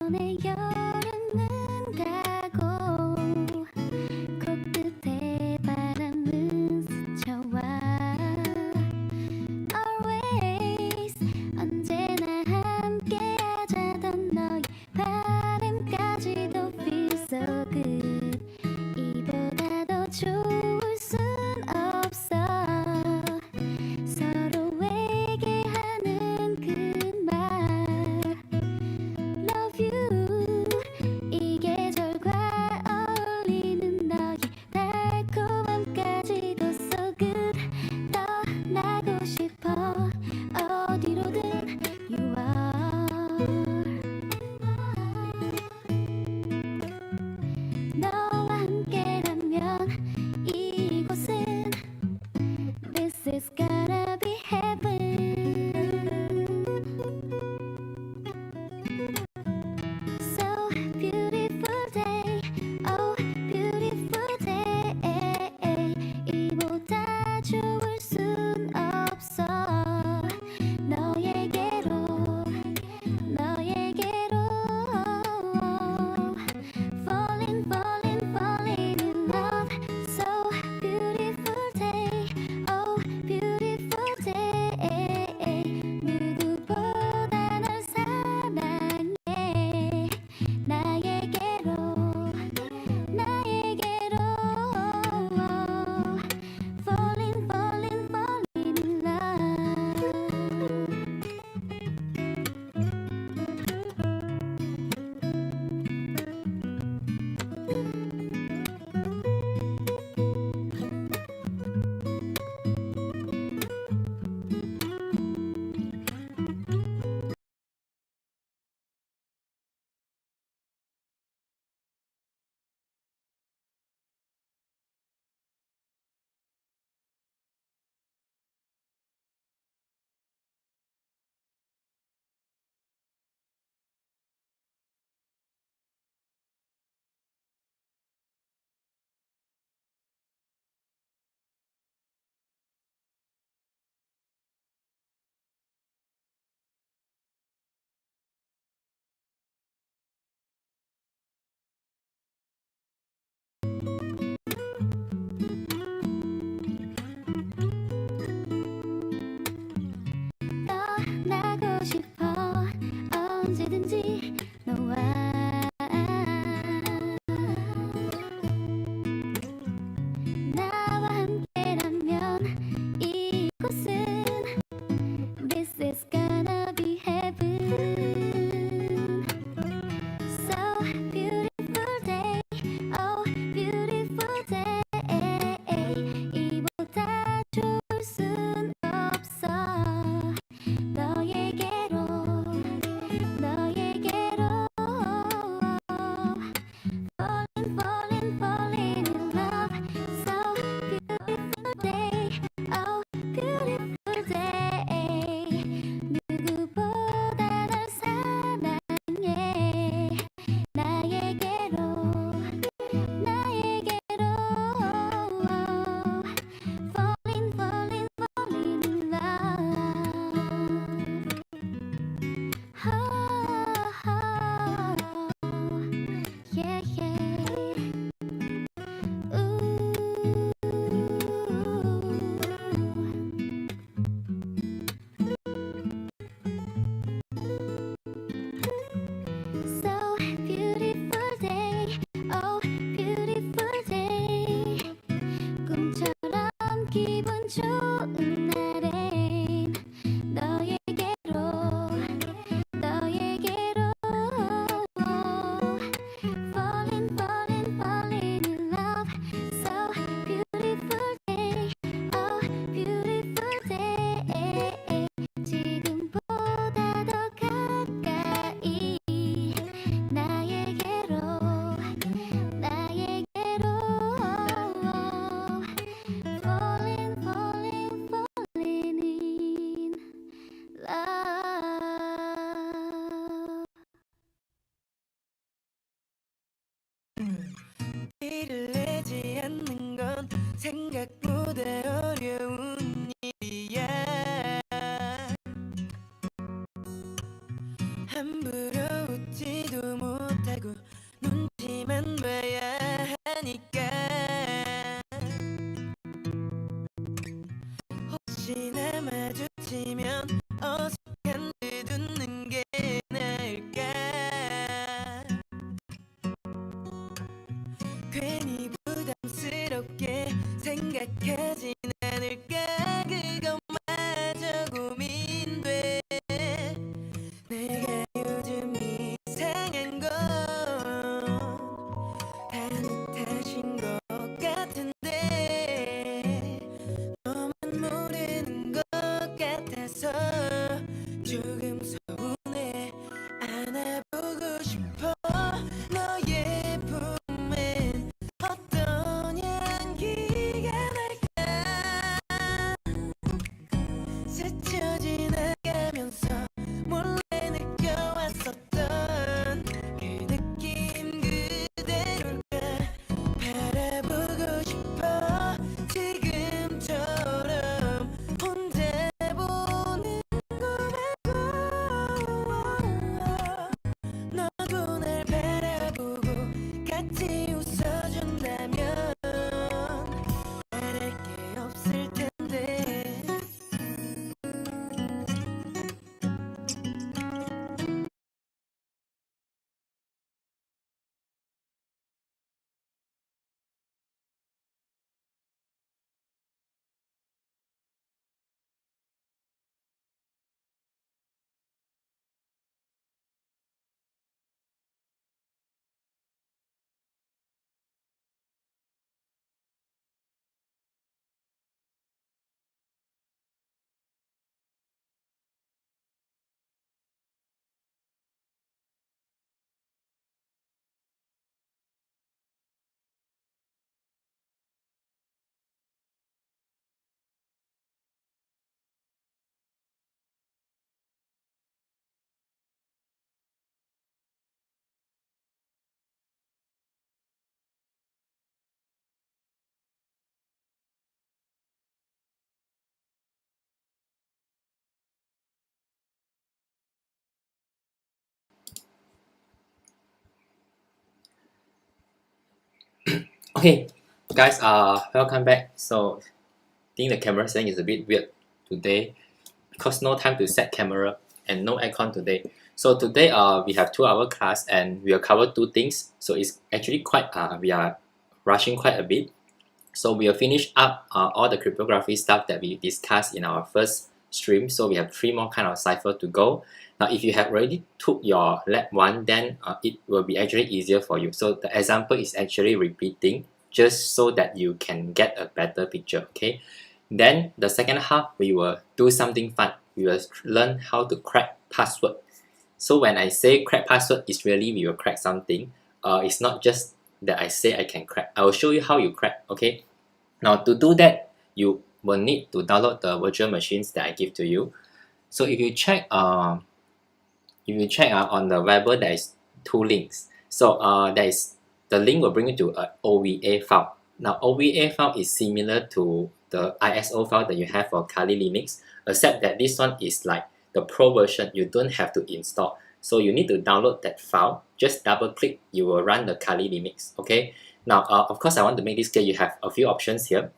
내 여름은 가고 코끝에 바람은 스쳐와 Always 언제나 함께하자던 너의 바람까지도 feel so good 이보다 더 좋을 순 없어 서로에게 하는 그 말 Love you 이 계절과 어울리는 너의 달콤함까지도 so good 떠나고 싶어 어디로든 you are 너와 함께라면 이곳은 This is gonna be heaven So beautiful day Oh beautiful day 이보다 좋을 순 없어 너에게로 Falling falling falling in love So beautiful day Oh beautiful day 누구보다 널 사랑해 나에게로 Falling falling falling in love 떠나고 싶어 언제든지 너와 나와 함께라면 이곳은 This is gonna be heaven So beautiful day Oh beautiful day 이보다 좋을 순 없어 너에게로 Falling falling falling in love So beautiful day Oh beautiful day 누구보다 널 사랑해 나에게로 Falling falling falling in love Yeah yeah So beautiful day Oh beautiful day 꿈처럼 기분 좋은 날엔 너에게로 Falling falling falling in love So beautiful day Oh beautiful day 지금보다 더 가까이 나에게로 Falling falling falling Okay, guys, welcome back. So, I think the camera setting is a bit weird today because no time to set camera and no aircon today. So today, we have 2 hour class and we will cover 2 things. So it's actually quite we are rushing quite a bit. So we will finish up all the cryptography stuff that we discussed in our first stream. So we have 3 more kind of cipher to go. Now, if you have already took your lab 1, then it will be actually easier for you. So the example is actually repeating just so that you can get a better picture, okay? Then the second half, we will do something fun. We will learn how to crack password. So when I say crack password, it's really we will crack something. It's not just that I say I can crack. I will show you how you crack, okay? Now to do that, you will need to download the virtual machines that I give to you. So if you check on the Weber, there is 2 links. So there is the link will bring you to a OVA file. Now OVA file is similar to the ISO file that you have for Kali Linux, except that this one is like the pro version. You don't have to install. So you need to download that file. Just double click, you will run the Kali Linux. Okay. Now, of course, I want to make this clear. You have a few options here.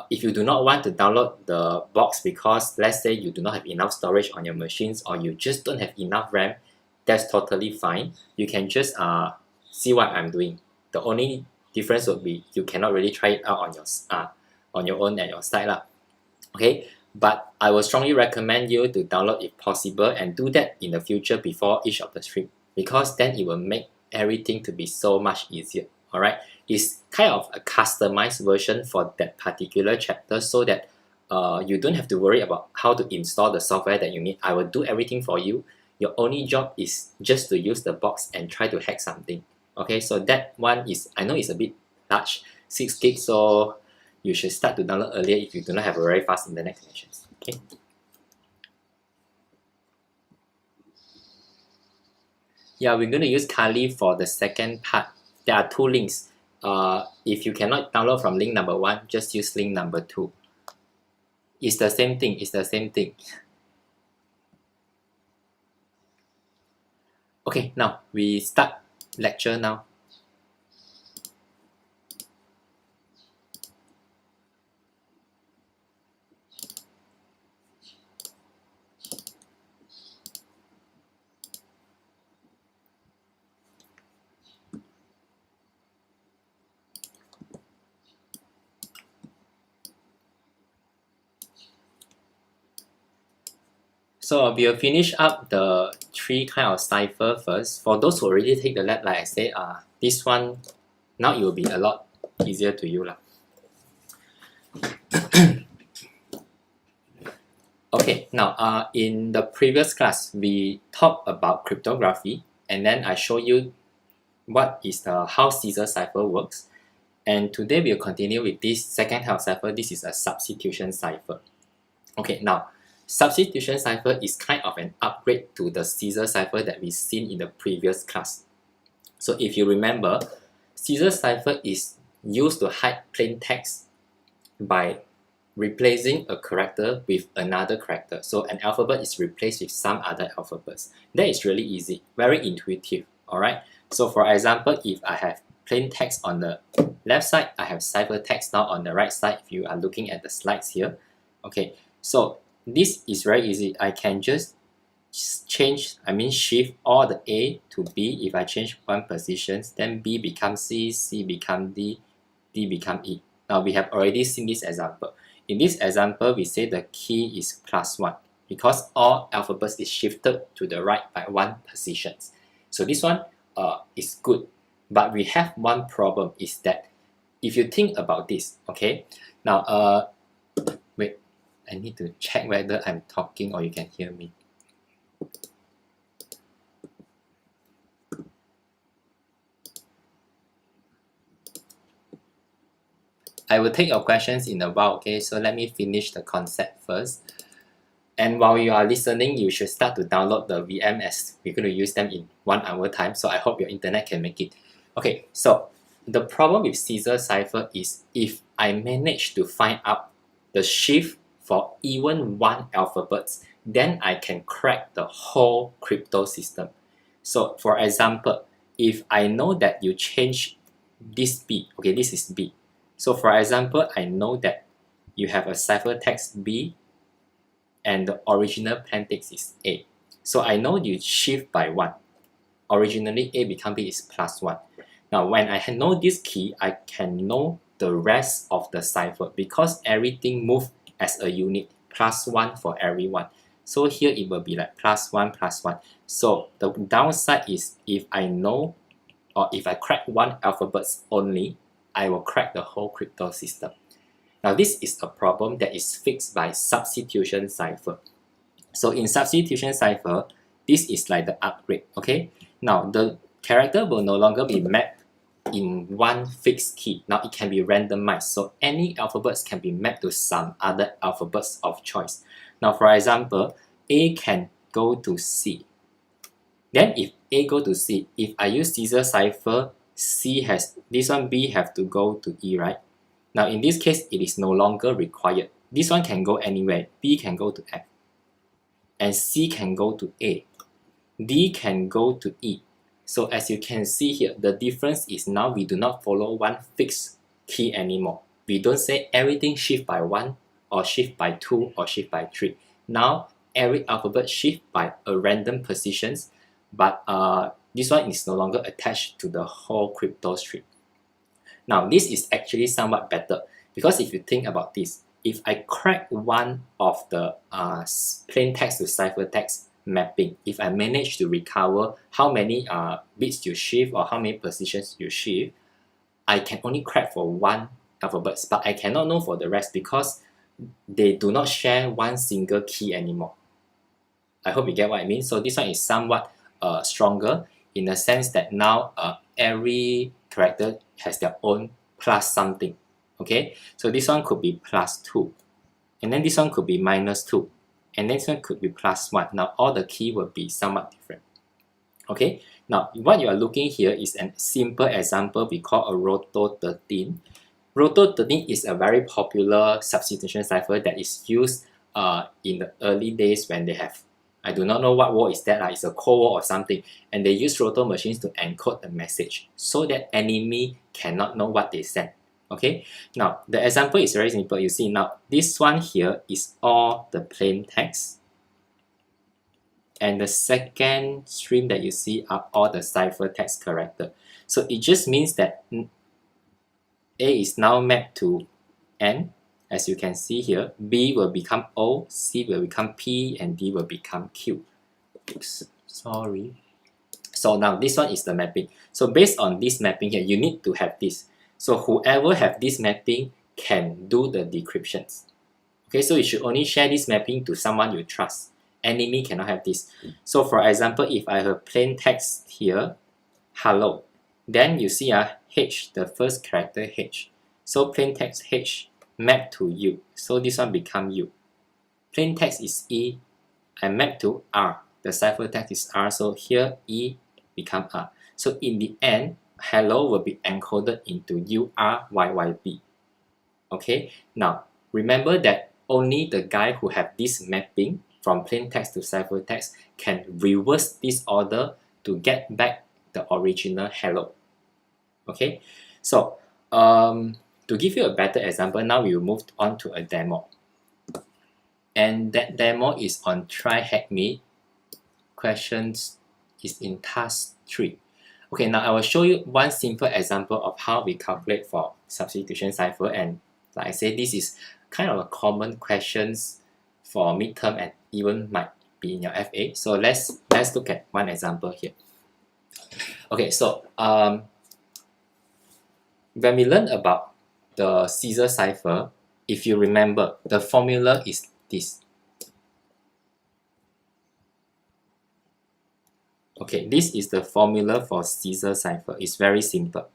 If you do not want to download the box because let's say you do not have enough storage on your machines or you just don't have enough RAM, that's totally fine. You can just see what I'm doing. The only difference would be you cannot really try it out on your own at your site lah. Okay, but I will strongly recommend you to download if possible and do that in the future before each of the stream, because then it will make everything to be so much easier. Alright, it's kind of a customized version for that particular chapter so that you don't have to worry about how to install the software that you need. I will do everything for you. Your only job is just to use the box and try to hack something. Okay, so that one is, I know it's a bit large, 6 gigs, so you should start to download earlier if you do not have a very fast internet connection. Okay. Yeah, we're going to use Kali for the second part. There are 2 links. If you cannot download from link number 1, just use link number 2. It's the same thing. It's the same thing. Okay, now we start lecture now. So we'll finish up the 3 kind of cipher first. For those who already take the lab, like I said, this one now it will be a lot easier to you lah. Okay, now in the previous class we talked about cryptography, and then I show you what is how Caesar cipher works. And today we'll continue with this second type of cipher. This is a substitution cipher. Okay, now substitution cipher is kind of an upgrade to the Caesar cipher that we've seen in the previous class. So if you remember, Caesar cipher is used to hide plain text by replacing a character with another character. So an alphabet is replaced with some other alphabets. That is really easy, very intuitive. Alright. So for example, if I have plain text on the left side, I have cipher text now on the right side if you are looking at the slides here. Okay, so this is very easy. I can just shift all the A to B. If I change one position, then B becomes C, C becomes D, D becomes E. Now we have already seen this example. In this example, we say the key is +1 because all alphabets is shifted to the right by 1 position. So this one is good, but we have one problem is that if you think about this, okay, now wait, I need to check whether I'm talking or you can hear me. I will take your questions in a while, okay? So let me finish the concept first. And while you are listening, you should start to download the VM as we're going to use them in 1 hour time. So I hope your internet can make it. Okay, so the problem with Caesar cipher is if I manage to find out the shift for even 1 alphabet, then I can crack the whole crypto system. So for example, if I know that you change this B. Okay, this is B. So for example, I know that you have a ciphertext B and the original plaintext is A. So I know you shift by 1. Originally A become B is +1. Now when I know this key, I can know the rest of the cipher because everything moves as a unit, +1 for everyone. So here it will be like +1 +1. So the downside is if I know or if I crack one alphabet only, I will crack the whole crypto system. Now this is a problem that is fixed by substitution cipher. So in substitution cipher, this is like the upgrade. Okay. Now the character will no longer be mapped in one fixed key. Now it can be randomized. So any alphabets can be mapped to some other alphabets of choice. Now for example, A can go to C. Then if A go to C, if I use Caesar cipher, C has this one B have to go to E, right? Now in this case, it is no longer required. This one can go anywhere. B can go to F. And C can go to A. D can go to E. So as you can see here, the difference is now we do not follow one fixed key anymore. We don't say everything shift by 1 or shift by 2 or shift by 3. Now every alphabet shift by a random positions, but this one is no longer attached to the whole crypto string. Now this is actually somewhat better because if you think about this, if I crack one of the plain text to ciphertext mapping, if I manage to recover how many bits you shift or how many positions you shift, I can only crack for one alphabet, but I cannot know for the rest because they do not share one single key anymore. I hope you get what I mean. So this one is somewhat stronger in the sense that now every character has their own plus something. Okay, so this one could be +2, and then this one could be -2, and this one could be +1. Now all the key will be somewhat different. Okay, now what you are looking here is a simple example we call a Roto 13. Roto 13 is a very popular substitution cipher that is used in the early days when they have, I do not know what war is that, it's a Cold War or something, and they use roto machines to encode the message so that enemy cannot know what they send. Okay, now the example is very simple. You see now this one here is all the plain text, and the second stream that you see are all the ciphertext character. So it just means that A is now mapped to N, as you can see here. B will become O, C will become P, and D will become Q. Oops, sorry. So now this one is the mapping. So based on this mapping here, you need to have this. So whoever have this mapping can do the decryptions. Okay, so you should only share this mapping to someone you trust. Enemy cannot have this. So for example, if I have plain text here, hello, then you see H, the first character H. So plain text H map to U. So this one become U. Plain text is E. I map to R. The ciphertext is R. So here E become R. So in the end, hello will be encoded into URYYB. Okay. Now remember that only the guy who have this mapping from plain text to ciphertext can reverse this order to get back the original hello. Okay. So to give you a better example, now we will move on to a demo. And that demo is on Try Hack Me. Questions is in task 3. Okay, now I will show you one simple example of how we calculate for substitution cipher. And like I said, this is kind of a common questions for midterm and even might be in your FA. So let's look at one example here. Okay, so when we learn about the Caesar cipher, if you remember, the formula is this. Okay, this is the formula for Caesar cipher. It's very simple.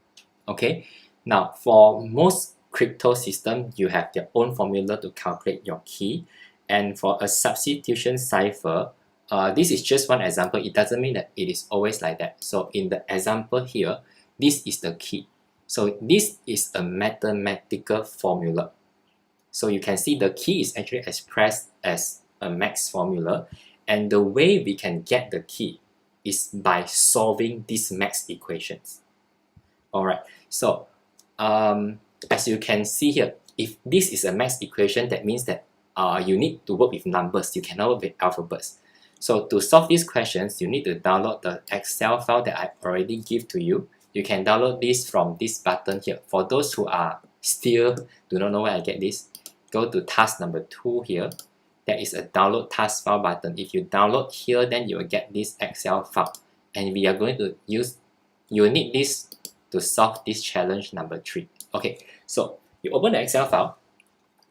Okay, now for most crypto system, you have their own formula to calculate your key. And for a substitution cipher, this is just one example. It doesn't mean that it is always like that. So in the example here, this is the key. So this is a mathematical formula. So you can see the key is actually expressed as a max formula. And the way we can get the key is by solving these max equations. Alright, so as you can see here, if this is a max equation, that means that you need to work with numbers, you cannot work with alphabets. So to solve these questions, you need to download the Excel file that I already give to you. You can download this from this button here. For those who are still do not know where I get this, go to task number 2 here. There is a download task file button. If you download here, then you will get this Excel file. And we are going to use, you will need this to solve this challenge number 3. Okay, so you open the Excel file.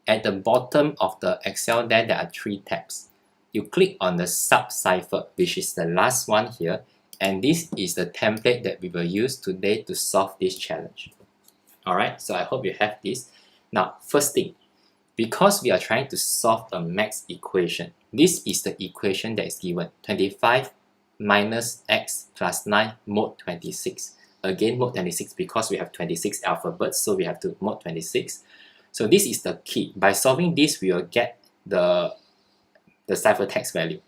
At the bottom of the Excel there are 3 tabs. You click on the Cipher, which is the last one here, and this is the template that we will use today to solve this challenge. Alright, so I hope you have this. Now, first thing, because we are trying to solve a max equation, this is the equation that is given, 25 minus x plus 9 mod 26. Again, mod 26 because we have 26 alphabets, so we have to mod 26. So this is the key. By solving this, we will get the ciphertext value.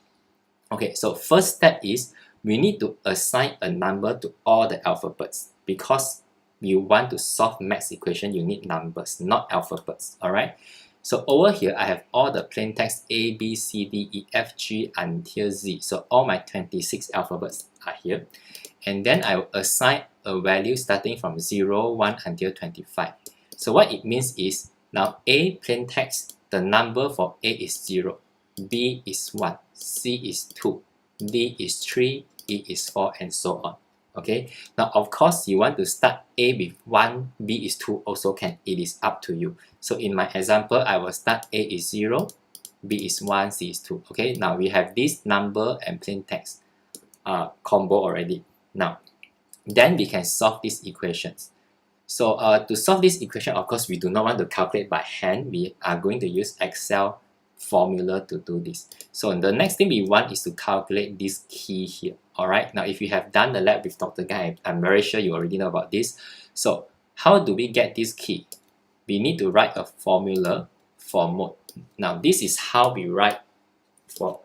Okay, so first step is we need to assign a number to all the alphabets. Because you want to solve max equation, you need numbers, not alphabets. Alright. So over here, I have all the plain text A, B, C, D, E, F, G until Z. So all my 26 alphabets are here. And then I will assign a value starting from 0, 1 until 25. So what it means is, now A plain text, the number for A is 0, B is 1, C is 2, D is 3, E is 4, and so on. Okay, now of course you want to start A with 1, B is 2 also can, it is up to you. So in my example, I will start A is 0, B is 1, C is 2. Okay, now we have this number and plain text combo already. Now, then we can solve these equations. So to solve this equation, of course, we do not want to calculate by hand. We are going to use Excel formula to do this. So the next thing we want is to calculate this key here. Alright, now if you have done the lab with Dr. Guy, I'm very sure you already know about this. So how do we get this key? We need to write a formula for mode. Now this is how we write for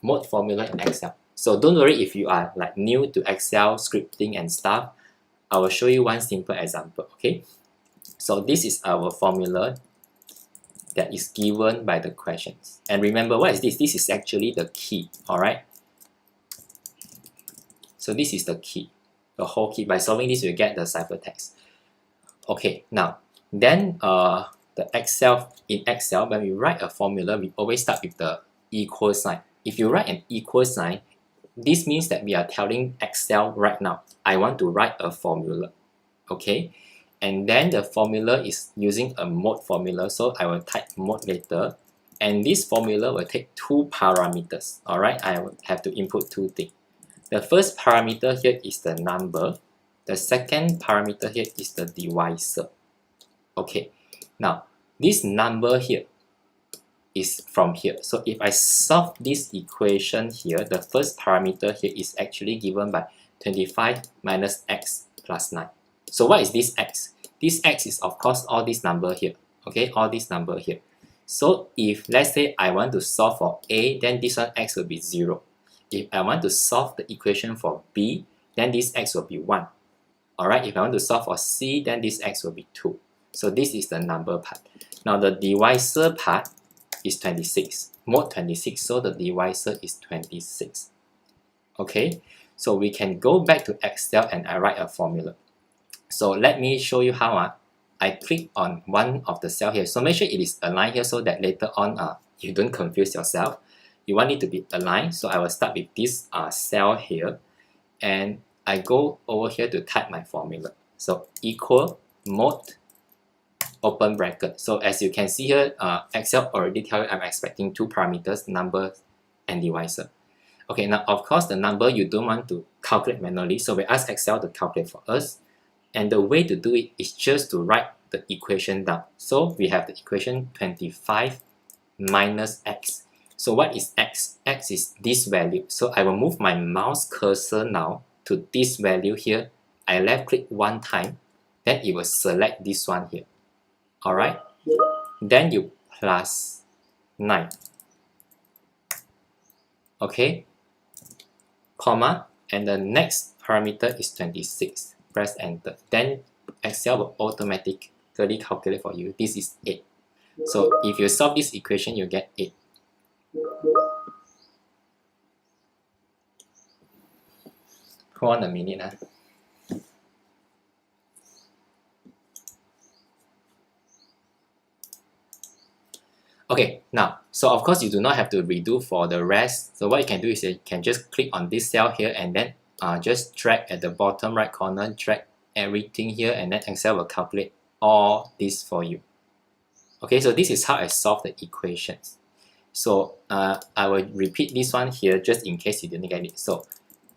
mode formula in Excel. So don't worry if you are like new to Excel scripting and stuff. I will show you one simple example. Okay, so this is our formula that is given by the questions. And remember, what is this? This is actually the key. Alright, so this is the key, the whole key. By solving this, you get the ciphertext. Okay, now then in Excel, when we write a formula, we always start with the equal sign. If you write an equal sign, this means that we are telling Excel right now, I want to write a formula. Okay, and then the formula is using a mode formula, so I will type mode later, and this formula will take 2 parameters. Alright, I will have to input 2 things. The first parameter here is the number. The second parameter here is the divisor. Okay, now this number here is from here. So if I solve this equation here, the first parameter here is actually given by 25 minus x plus 9. So what is this x? This x is of course all this number here. Okay, all this number here. So if let's say I want to solve for A, then this one x will be 0. If I want to solve the equation for B, then this x will be 1. Alright, if I want to solve for C, then this x will be 2. So this is the number part. Now the divisor part is 26, mod 26, so the divisor is 26. Okay, so we can go back to Excel and I write a formula. So let me show you how. I click on one of the cell here. So make sure it is aligned here so that later on you don't confuse yourself. You want it to be aligned. So I will start with this cell here. And I go over here to type my formula. So equal mode open bracket. So as you can see here, Excel already tell you I'm expecting 2 parameters, number and divisor. Okay, now of course the number you don't want to calculate manually. So we ask Excel to calculate for us. And the way to do it is just to write the equation down. So we have the equation 25 minus x. So what is x? X is this value. So I will move my mouse cursor now to this value here. I left click 1 time. Then it will select this one here. Alright. Then you plus 9. Okay. Comma. And the next parameter is 26. Press enter. Then Excel will automatically calculate for you. This is 8. So if you solve this equation, you get 8. Hold on a minute. Okay, now, so of course you do not have to redo for the rest. So what you can do is you can just click on this cell here and then just drag at the bottom right corner, drag everything here, and then Excel will calculate all this for you. Okay, so this is how I solve the equations. So I will repeat this one here just in case you didn't get it. So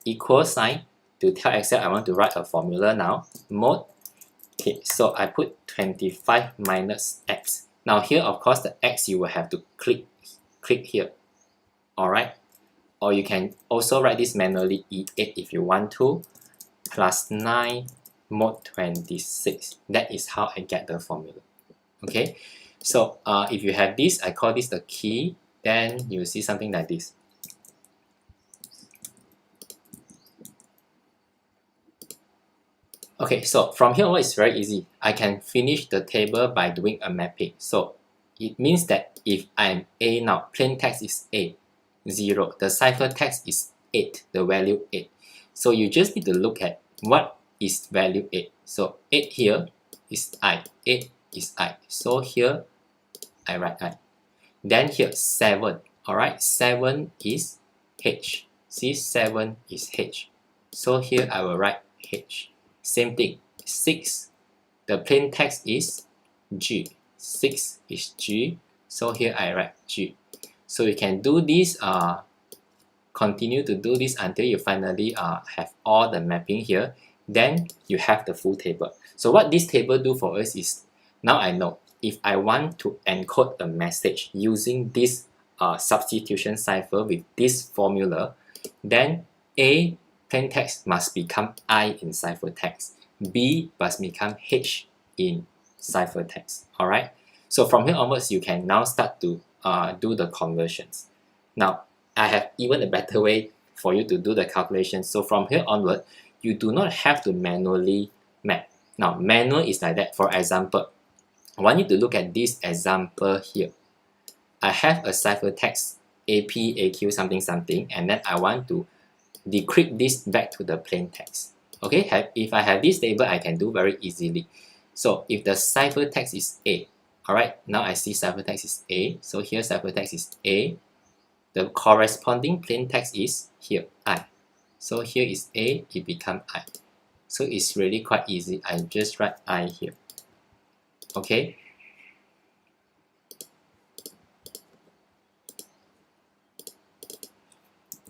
equal sign to tell Excel I want to write a formula now. Mode. Okay, so I put 25 minus x. Now here, of course, the x you will have to click here. Alright. Or you can also write this manually, E8 if you want to, plus 9 mod 26. That is how I get the formula. Okay. So if you have this, I call this the key, then you see something like this. Okay, so from here on it's very easy. I can finish the table by doing a mapping. So it means that if I'm A now, plain text is A, 0. The ciphertext is 8, the value 8. So you just need to look at what is value 8. So 8 here is I, 8 is I. So here I write I. Then here 7, alright, 7 is H. See, 7 is H. So here I will write H. Same thing, 6, the plain text is G, 6 is G, so here I write G. So you can do this, continue to do this until you finally have all the mapping here, then you have the full table. So what this table do for us is, now I know, if I want to encode a message using this substitution cipher with this formula, then A plain text must become I in ciphertext. B must become H in ciphertext. Alright. So from here onwards, you can now start to do the conversions. Now, I have even a better way for you to do the calculation. So from here onward, you do not have to manually map. Now, manual is like that. For example, I want you to look at this example here. I have a ciphertext AP, AQ, something, something, and then I want to decrypt this back to the plain text. Okay, if I have this table, I can do very easily. So if the ciphertext is A, alright, now I see ciphertext is A, so here ciphertext is A. The corresponding plain text is here, I. So here is A, it becomes I. So it's really quite easy. I just write I here. Okay.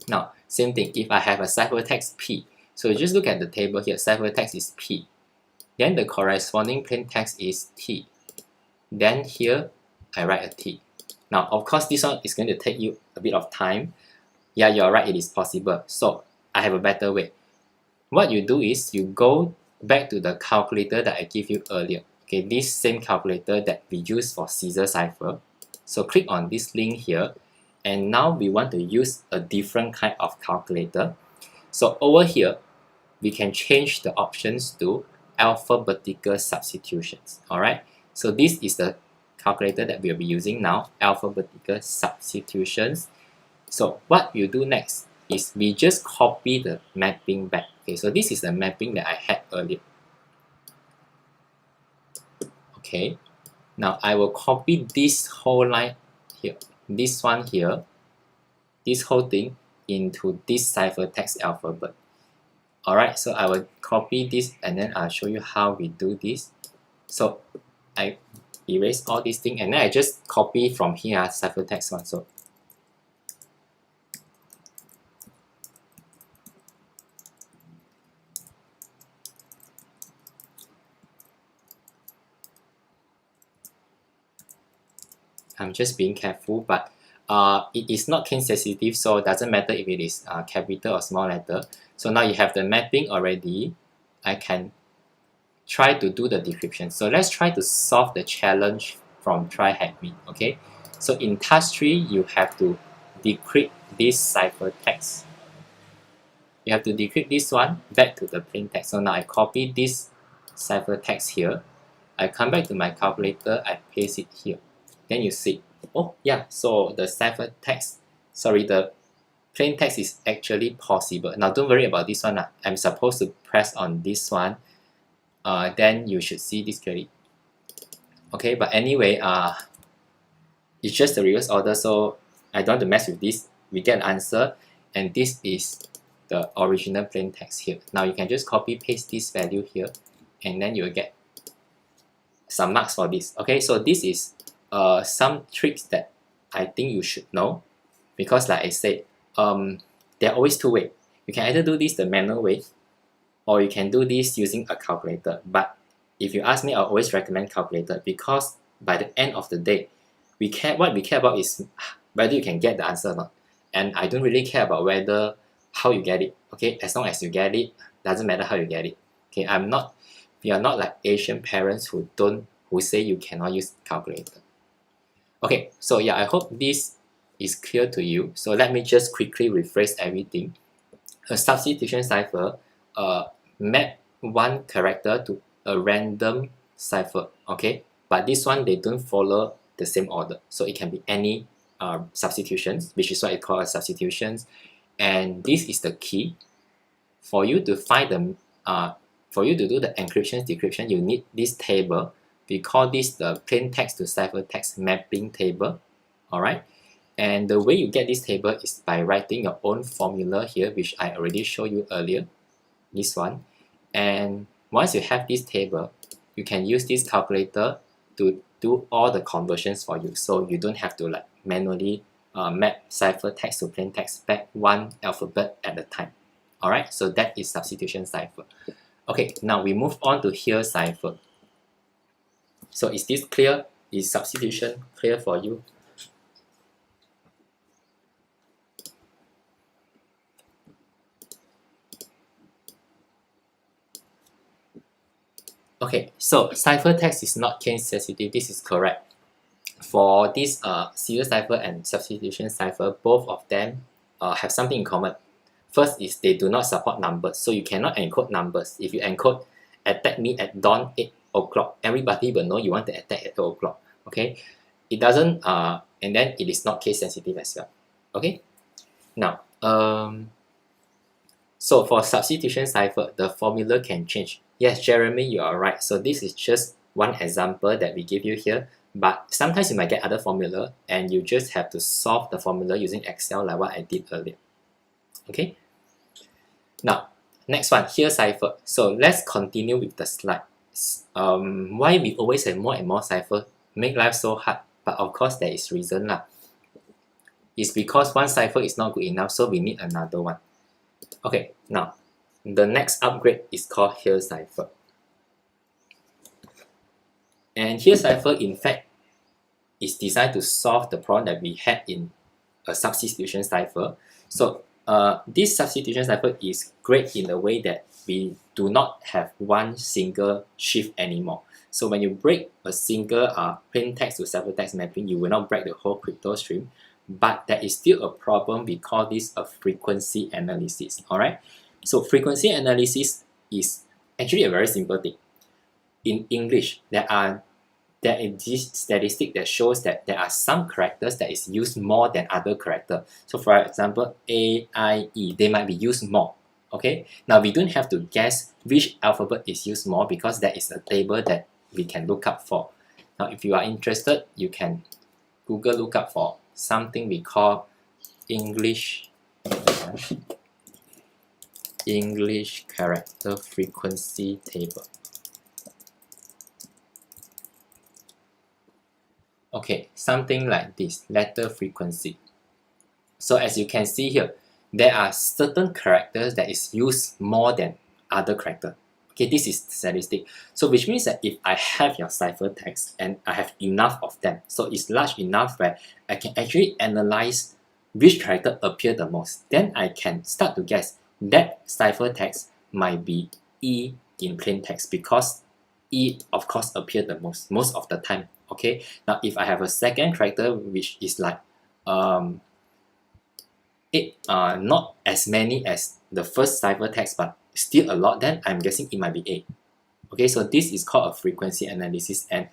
Now, same thing, if I have a ciphertext P, so just look at the table here, ciphertext is P. Then the corresponding plain text is T. Then here, I write a T. Now, of course, this one is going to take you a bit of time. Yeah, you're right, it is possible. So, I have a better way. What you do is, you go back to the calculator that I gave you earlier. Okay, this same calculator that we use for Caesar cipher. So, click on this link here. And now we want to use a different kind of calculator. So over here, we can change the options to alphabetical substitutions. Alright, so this is the calculator that we'll be using now, alphabetical substitutions. So what you do next is we just copy the mapping back. Okay, so this is the mapping that I had earlier. Okay, now I will copy this whole line here. This one here, this whole thing into this ciphertext alphabet. Alright, so I will copy this and then I'll show you how we do this. So I erase all these things and then I just copy from here ciphertext one. So I'm just being careful, but it is not case sensitive, so it doesn't matter if it is capital or small letter. So now you have the mapping already. I can try to do the decryption. So let's try to solve the challenge from Try Hack Me. Okay. So in task 3, you have to decrypt this ciphertext. You have to decrypt this one back to the plain text. So now I copy this ciphertext here. I come back to my calculator, I paste it here. Then you see, oh yeah, so the the plain text is actually possible. Now don't worry about this one. I'm supposed to press on this one. Then you should see this clearly. Okay, but anyway, it's just the reverse order, so I don't want to mess with this. We get an answer, and this is the original plain text here. Now you can just copy paste this value here, and then you will get some marks for this. Okay, so this is some tricks that I think you should know, because like I said, there are always two ways. You can either do this the manual way, or you can do this using a calculator. But if you ask me, I always recommend calculator, because by the end of the day, what we care about is whether you can get the answer or not. And I don't really care about how you get it. Okay, as long as you get it, doesn't matter how you get it. Okay, we are not like Asian parents who say you cannot use calculator. Okay, so yeah, I hope this is clear to you. So let me just quickly rephrase everything. A substitution cipher map one character to a random cipher. Okay, but this one they don't follow the same order, so it can be any substitutions, which is what it calls substitutions. And this is the key for you to find the for you to do the encryption decryption. You need this table. We call this the plain text to ciphertext mapping table. All right, and the way you get this table is by writing your own formula here, which I already showed you earlier, this one. And once you have this table, you can use this calculator to do all the conversions for you, so you don't have to like manually map ciphertext to plain text back one alphabet at a time. All right, so that is substitution cipher. Okay, now we move on to here cipher. So is this clear? Is substitution clear for you? Okay, so ciphertext is not case sensitive. This is correct. For this serial cipher and substitution cipher, both of them have something in common. First is they do not support numbers, so you cannot encode numbers. If you encode attack me at dawn 8 o'clock, everybody will know you want to attack at 8 o'clock. Okay, it doesn't and then it is not case sensitive as well. Okay, now so for substitution cipher, the formula can change. Yes, Jeremy, you are right. So this is just one example that we give you here, but sometimes you might get other formula and you just have to solve the formula using Excel like what I did earlier. Okay, now next one, here cipher. So let's continue with the slide. Why we always have more and more cipher make life so hard? But of course there is reason lah. It's because one cipher is not good enough, so we need another one. Okay, now the next upgrade is called here cipher. And here cipher in fact is designed to solve the problem that we had in a substitution cipher. So this substitution cipher is great in the way that we do not have one single shift anymore. So when you break a single plain text to ciphertext mapping, you will not break the whole crypto stream, but there is still a problem. We call this a frequency analysis. All right, so frequency analysis is actually a very simple thing. In English, there is this statistic that shows that there are some characters that is used more than other character. So for example, A, I, E, they might be used more. Okay, now we don't have to guess which alphabet is used more, because there is a table that we can look up for. Now if you are interested, you can Google look up for something we call English character frequency table. Okay, something like this, letter frequency. So as you can see here, there are certain characters that is used more than other character. Okay, this is statistic. So which means that if I have your ciphertext and I have enough of them, so it's large enough where I can actually analyze which character appear the most, then I can start to guess that ciphertext might be E in plain text, because E of course appear the most of the time. Okay, now if I have a second character which is like not as many as the first ciphertext but still a lot, then I'm guessing it might be A. Okay, so this is called a frequency analysis, and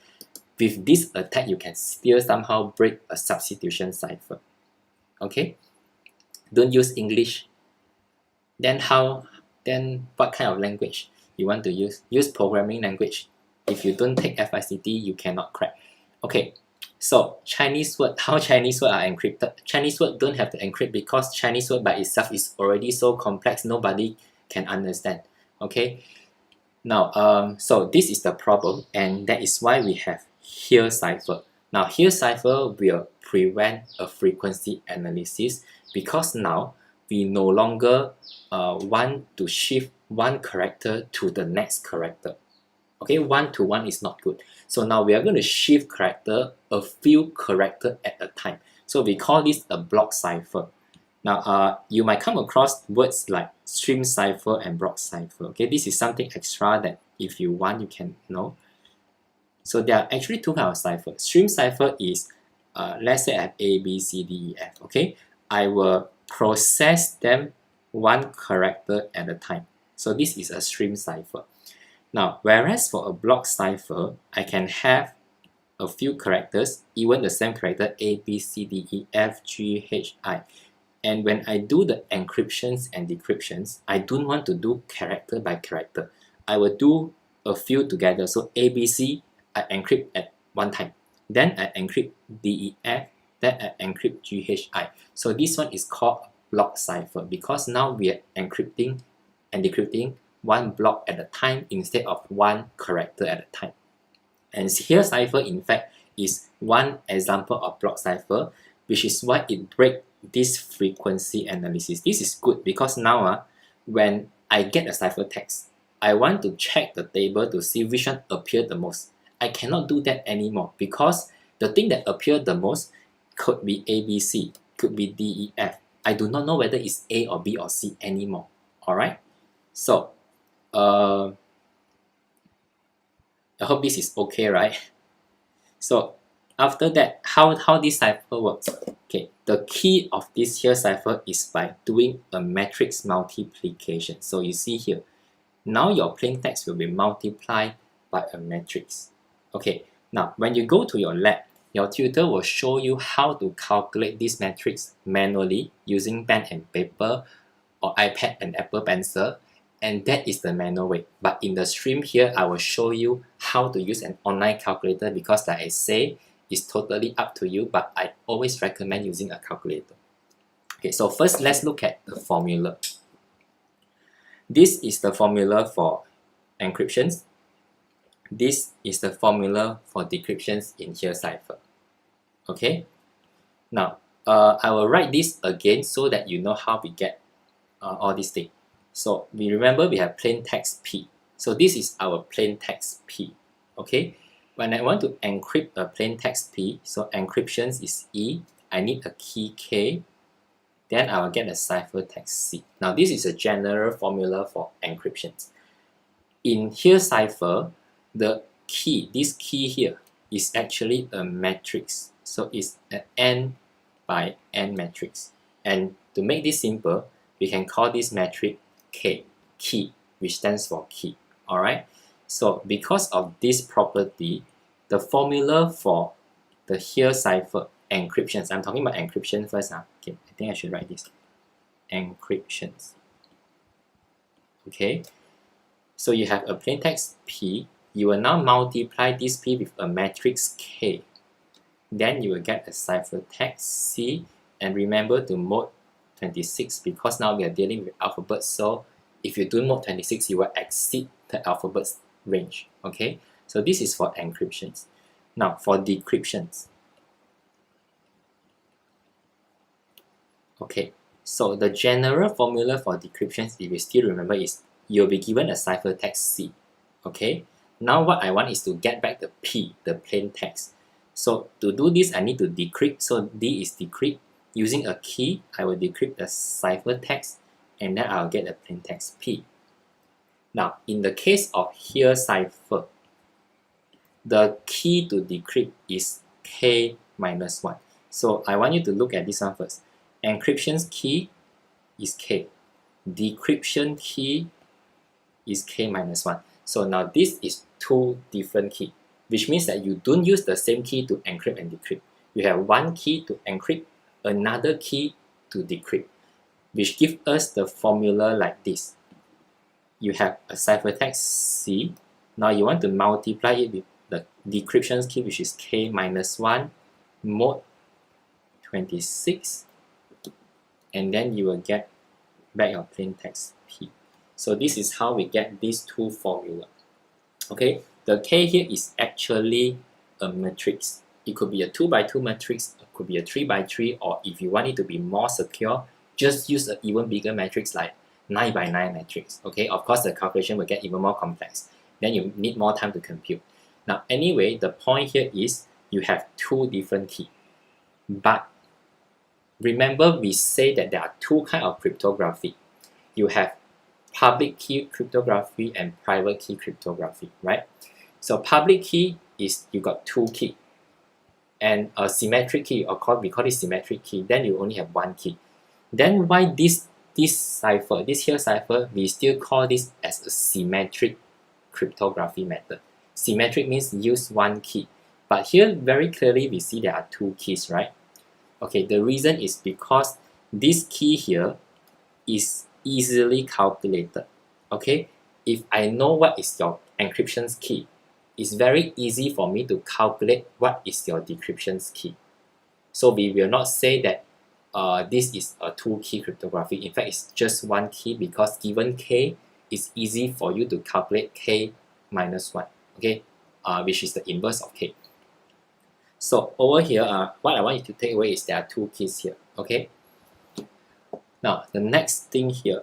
with this attack you can still somehow break a substitution cipher. Okay, don't use English. Then what kind of language you want to use? Use programming language. If you don't take FICT, you cannot crack. Okay, so Chinese word, how Chinese word are encrypted? Chinese word don't have to encrypt because Chinese word by itself is already so complex, nobody can understand. Okay, now so this is the problem, and that is why we have here cipher. Now here cipher will prevent a frequency analysis because now we no longer want to shift one character to the next character. Okay, 1 to 1 is not good. So now we are going to shift character a few character at a time. So we call this a block cipher. Now you might come across words like stream cipher and block cipher. Okay, this is something extra that if you want you can know. So there are actually two kinds of cipher. Stream cipher is let's say I have A, B, C, D, E, F. Okay, I will process them one character at a time. So this is a stream cipher. Now, whereas for a block cipher, I can have a few characters, even the same character A, B, C, D, E, F, G, H, I. And when I do the encryptions and decryptions, I don't want to do character by character. I will do a few together. So A, B, C, I encrypt at one time. Then I encrypt D, E, F, then I encrypt G, H, I. So this one is called block cipher because now we are encrypting and decrypting one block at a time instead of one character at a time. And here cipher in fact is one example of block cipher, which is why it breaks this frequency analysis. This is good because now when I get a ciphertext, I want to check the table to see which one appeared the most. I cannot do that anymore because the thing that appeared the most could be A, B, C, could be D, E, F. I do not know whether it's A or B or C anymore. Alright? So I hope this is okay, right? So after that, how this cipher works? Okay, the key of this here cipher is by doing a matrix multiplication. So you see here, now your plain text will be multiplied by a matrix. Okay, now when you go to your lab, your tutor will show you how to calculate this matrix manually using pen and paper or iPad and Apple Pencil. And that is the manual way. But in the stream here, I will show you how to use an online calculator because like I say, it's totally up to you, but I always recommend using a calculator. Okay, so first let's look at the formula. This is the formula for encryptions. This is the formula for decryptions in here cipher. Okay, now I will write this again so that you know how we get all these things. So we remember we have plain text P. So this is our plain text P. Okay. When I want to encrypt a plain text P, so encryptions is E. I need a key K. Then I will get a ciphertext C. Now this is a general formula for encryptions. In here cipher, the key, this key here, is actually a matrix. So it's an n by n matrix. And to make this simple, we can call this matrix K, key, which stands for key. Alright, so because of this property, the formula for the here cipher encryptions, I'm talking about encryption first. Okay, I think I should write this. Encryptions. Okay, so you have a plain text P, you will now multiply this P with a matrix K. Then you will get a ciphertext C, and remember to mode 26 because now we are dealing with alphabets, so if you do mode 26 you will exceed the alphabet's range. Okay, so this is for encryptions. Now for decryptions, okay, so the general formula for decryptions, if you still remember, is you'll be given a ciphertext C. Okay, now what I want is to get back the P, the plain text. So to do this I need to decrypt, so D is decrypt. Using a key, I will decrypt the ciphertext and then I'll get the plain text P. Now, in the case of here cipher, the key to decrypt is K minus 1. So I want you to look at this one first. Encryption's key is K. Decryption key is K minus 1. So now this is two different keys, which means that you don't use the same key to encrypt and decrypt. You have one key to encrypt, another key to decrypt, which gives us the formula like this. You have a ciphertext C. Now you want to multiply it with the decryption key, which is K-1 mode 26, and then you will get back your plain text P. So this is how we get these two formulas. Okay, the K here is actually a matrix. It could be a 2x2 matrix, it could be a 3x3, or if you want it to be more secure, just use an even bigger matrix like 9x9 matrix. Okay, of course the calculation will get even more complex. Then you need more time to compute. Now anyway, the point here is you have two different keys. But remember, we say that there are two kinds of cryptography. You have public key cryptography and private key cryptography, right? So public key is you got two keys, and a symmetric key, or we call it symmetric key, then you only have one key. Then why this cipher, this here cipher, we still call this as a symmetric cryptography method. Symmetric means use one key. But here very clearly we see there are two keys, right? Okay, the reason is because this key here is easily calculated. Okay, if I know what is your encryption key, it's very easy for me to calculate what is your decryption key. So we will not say that this is a two-key cryptography. In fact, it's just one key, because given K, it's easy for you to calculate K-1, okay, which is the inverse of K. So over here, what I want you to take away is there are two keys here, okay? Now, the next thing here,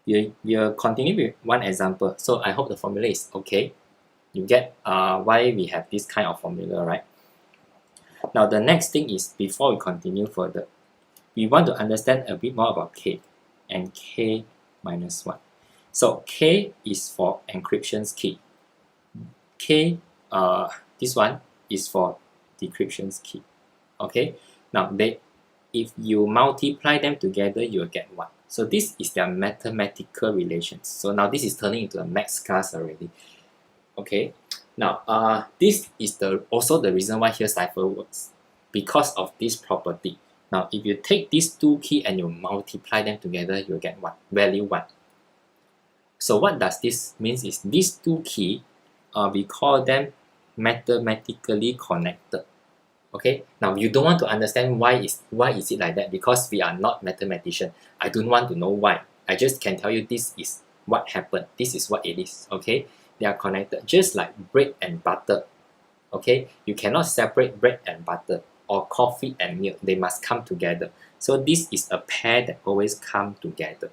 we'll continue with one example. So I hope the formula is okay. You get why we have this kind of formula, right? Now, the next thing is, before we continue further, we want to understand a bit more about K and K-1. So K is for encryption key. K, this one is for decryption key. Okay. Now, if you multiply them together, you will get 1. So this is their mathematical relations. So now this is turning into a maths class already. Okay. Now, this is also the reason why here cipher works, because of this property. Now, if you take these two keys and you multiply them together, you will get 1, value 1. So what does this mean is these two keys, we call them mathematically connected. Okay. Now you don't want to understand why is it like that, because we are not mathematicians. I don't want to know why. I just can tell you this is what happened. This is what it is. Okay. They are connected, just like bread and butter. Okay. You cannot separate bread and butter, or coffee and milk. They must come together. So this is a pair that always come together.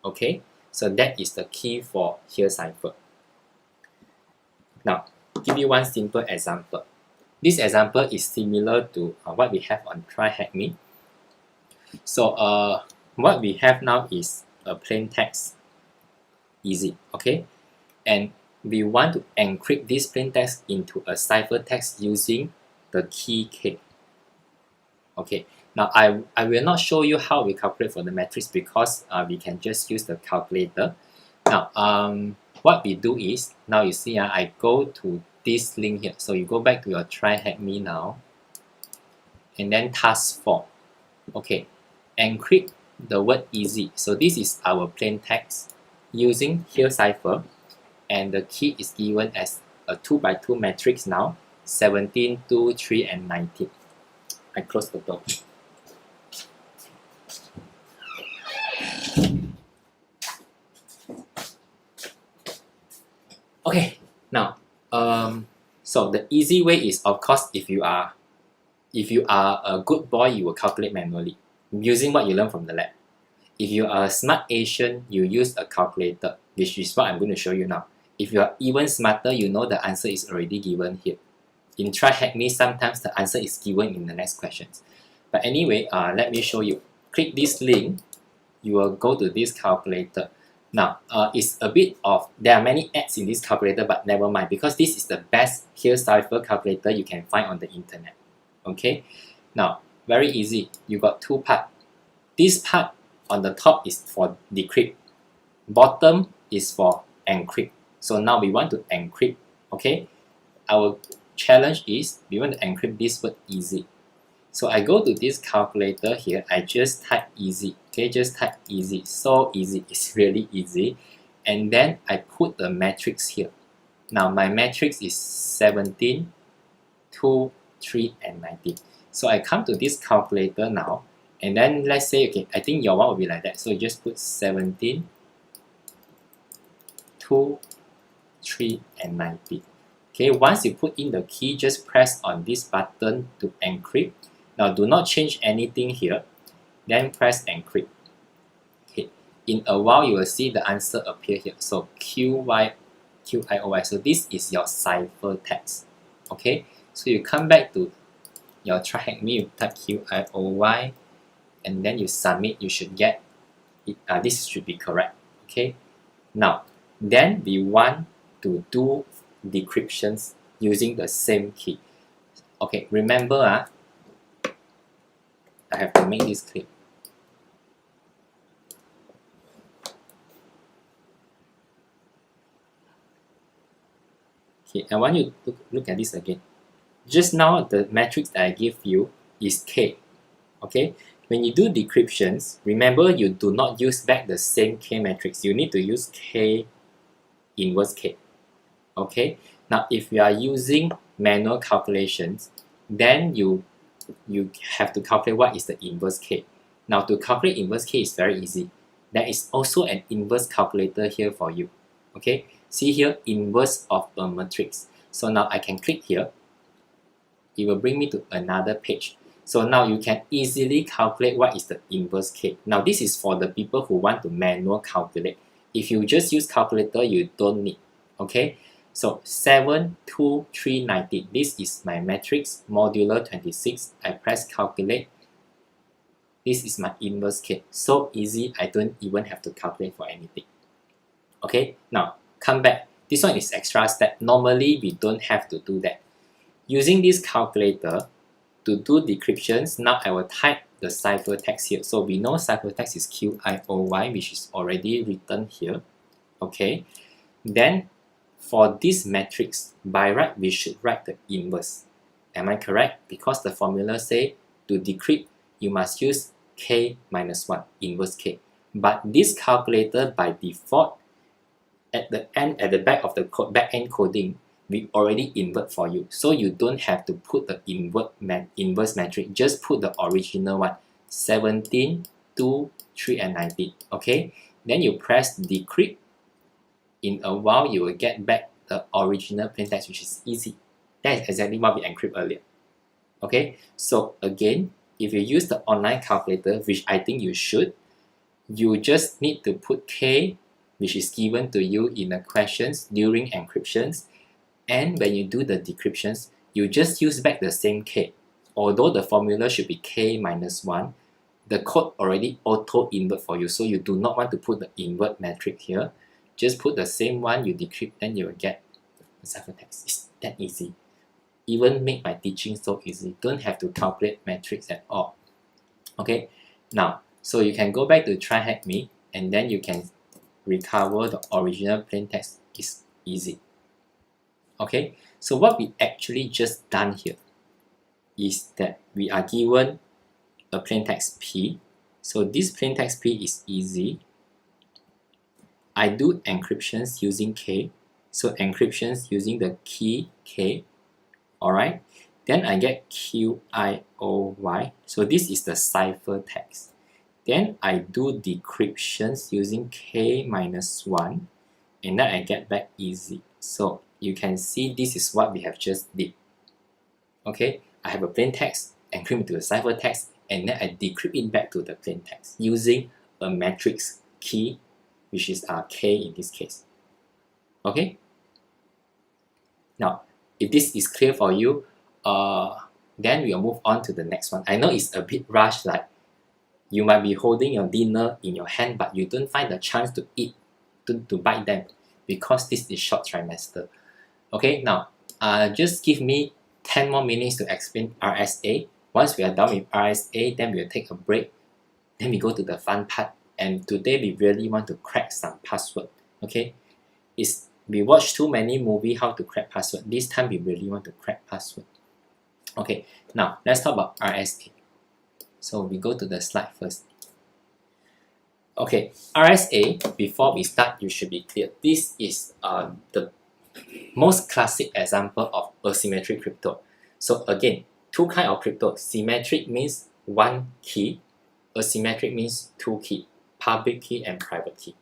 Okay. So that is the key for here cipher. Now, give you one simple example. This example is similar to what we have on Try Hack Me. So what we have now is a plain text, easy, okay? And we want to encrypt this plain text into a ciphertext using the key K. Okay, now I will not show you how we calculate for the matrix, because we can just use the calculator. Now, what we do is, now you see I go to this link here. So you go back to your Try Hack Me now, and then task 4. Okay, encrypt the word easy. So this is our plain text using here cipher, and the key is given as a 2x2 matrix now, 17, 2, 3, and 19. I close the door. Okay, now so the easy way is, of course, if you are a good boy, you will calculate manually using what you learn from the lab. If you are a smart Asian, you use a calculator, which is what I'm going to show you now. If you are even smarter, you know the answer is already given here. In Try Hack Me, sometimes the answer is given in the next questions. But anyway, let me show you. Click this link, you will go to this calculator. Now, it's a bit of, there are many ads in this calculator, but never mind, because this is the best here cipher calculator you can find on the internet. Okay, now, very easy. You got two parts. This part on the top is for decrypt. Bottom is for encrypt. So now we want to encrypt. Okay, our challenge is we want to encrypt this word easy. So I go to this calculator here, I just type easy. Okay, just type easy. So easy, it's really easy. And then I put the matrix here. Now my matrix is 17, 2, 3, and 19. So I come to this calculator now, and then let's say, okay, I think your one will be like that. So you just put 17, 2, 3, and 19. Okay, once you put in the key, just press on this button to encrypt. Now do not change anything here. Then press encrypt. Okay, in a while you will see the answer appear here. So QIOY. So this is your cipher text. Okay, so you come back to your try hack me, you type QIOY, and then you submit. You should get it. This should be correct. Okay, now then we want to do decryptions using the same key. Okay, remember I have to make this clear. Okay, I want you to look at this again. Just now the matrix that I give you is K. Okay, when you do decryptions, remember you do not use back the same K matrix. You need to use K inverse K. Okay, now if you are using manual calculations, then you have to calculate what is the inverse K. Now to calculate inverse K is very easy. There is also an inverse calculator here for you. Okay, see here, inverse of a matrix. So now I can click here. It will bring me to another page. So now you can easily calculate what is the inverse K. Now this is for the people who want to manual calculate. If you just use calculator, you don't need. Okay, so 7, 2, 3, 19. This is my matrix, modular 26. I press calculate. This is my inverse K. So easy, I don't even have to calculate for anything. Okay, now come back. This one is extra step. Normally, we don't have to do that. Using this calculator to do decryptions, now I will type the ciphertext here. So we know ciphertext is QIOY, which is already written here. Okay, then for this matrix, by right, we should write the inverse. Am I correct? Because the formula say to decrypt, you must use K minus 1, inverse K. But this calculator by default, at the end, at the back of the code, back-end coding, we already invert for you. So you don't have to put the inverse matrix. Just put the original one, 17, 2, 3, and 19. Okay, then you press decrypt. In a while, you will get back the original plaintext, which is easy. That is exactly what we encrypt earlier. Okay, so again, if you use the online calculator, which I think you should, you just need to put K, which is given to you in the questions during encryptions. And when you do the decryptions, you just use back the same K. Although the formula should be K minus 1, the code already auto-invert for you. So you do not want to put the invert matrix here. Just put the same one, you decrypt, then you will get the ciphertext. It's that easy. Even make my teaching so easy. Don't have to calculate matrix at all. Okay, now, so you can go back to try hack me, and then you can recover the original plaintext. Is easy. Okay, so what we actually just done here is that we are given a plaintext P. So this plaintext P is easy. I do encryptions using K. So encryptions using the key K. Alright, then I get QIOY. So this is the ciphertext. Then I do decryptions using K minus 1, and then I get back easy. So you can see this is what we have just did. Okay, I have a plaintext, encrypt to the ciphertext, and then I decrypt it back to the plaintext using a matrix key, which is K in this case. Okay. Now, if this is clear for you, then we'll move on to the next one. I know it's a bit rushed, like you might be holding your dinner in your hand, but you don't find the chance to eat, to bite them, because this is short trimester. Okay, now just give me 10 more minutes to explain RSA. Once we are done with RSA, then we'll take a break. Then we go to the fun part. And today we really want to crack some password. Okay, we watch too many movies how to crack password. This time we really want to crack password. Okay, now let's talk about RSA. So we go to the slide first. Okay, RSA, before we start, you should be clear. This is the most classic example of asymmetric crypto. So again, two kinds of crypto. Symmetric means one key. Asymmetric means two key, public key and private key.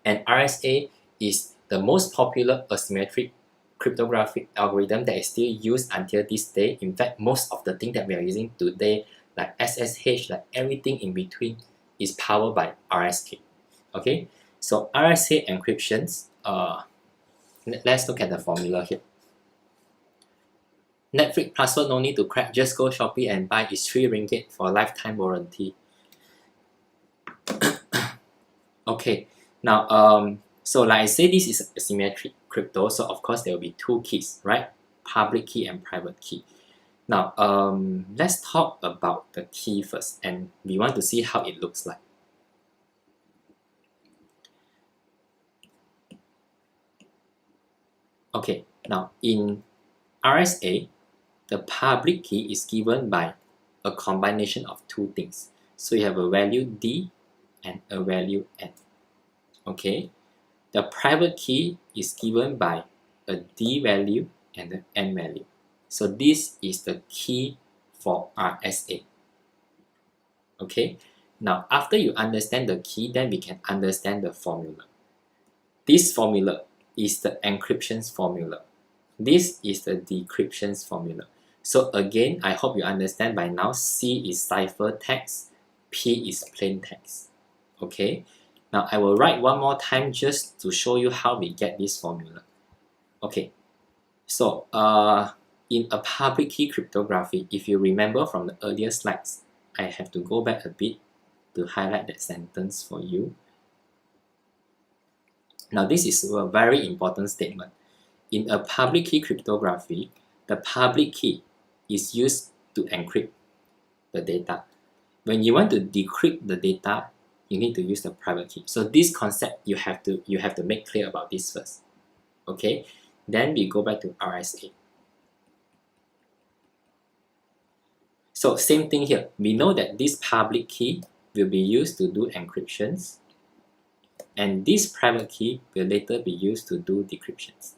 And RSA is the most popular asymmetric cryptographic algorithm that is still used until this day. In fact, most of the things that we are using today, like SSH, like everything in between, is powered by RSA. Okay, so RSA encryptions. Let's look at the formula here. Netflix password no need to crack, just go Shopee and buy. Is 3 ringgit for lifetime warranty. Okay, now so like I say, this is a symmetric crypto, so of course there will be two keys, right? Public key and private key. Now let's talk about the key first, and we want to see how it looks like. Okay, now in RSA, the public key is given by a combination of two things. So you have a value D and a value N. Okay, the private key is given by a D value and an N value. So this is the key for RSA. Okay, now after you understand the key, then we can understand the formula. This formula is the encryption's formula. This is the decryption's formula. So again, I hope you understand by now, C is ciphertext, P is plaintext. Okay, now I will write one more time just to show you how we get this formula. Okay, so in a public key cryptography, if you remember from the earlier slides, I have to go back a bit to highlight that sentence for you. Now this is a very important statement. In a public key cryptography, the public key is used to encrypt the data. When you want to decrypt the data, you need to use the private key. So this concept you have to make clear about this first. Okay, then we go back to RSA. So same thing here. We know that this public key will be used to do encryptions, and this private key will later be used to do decryptions.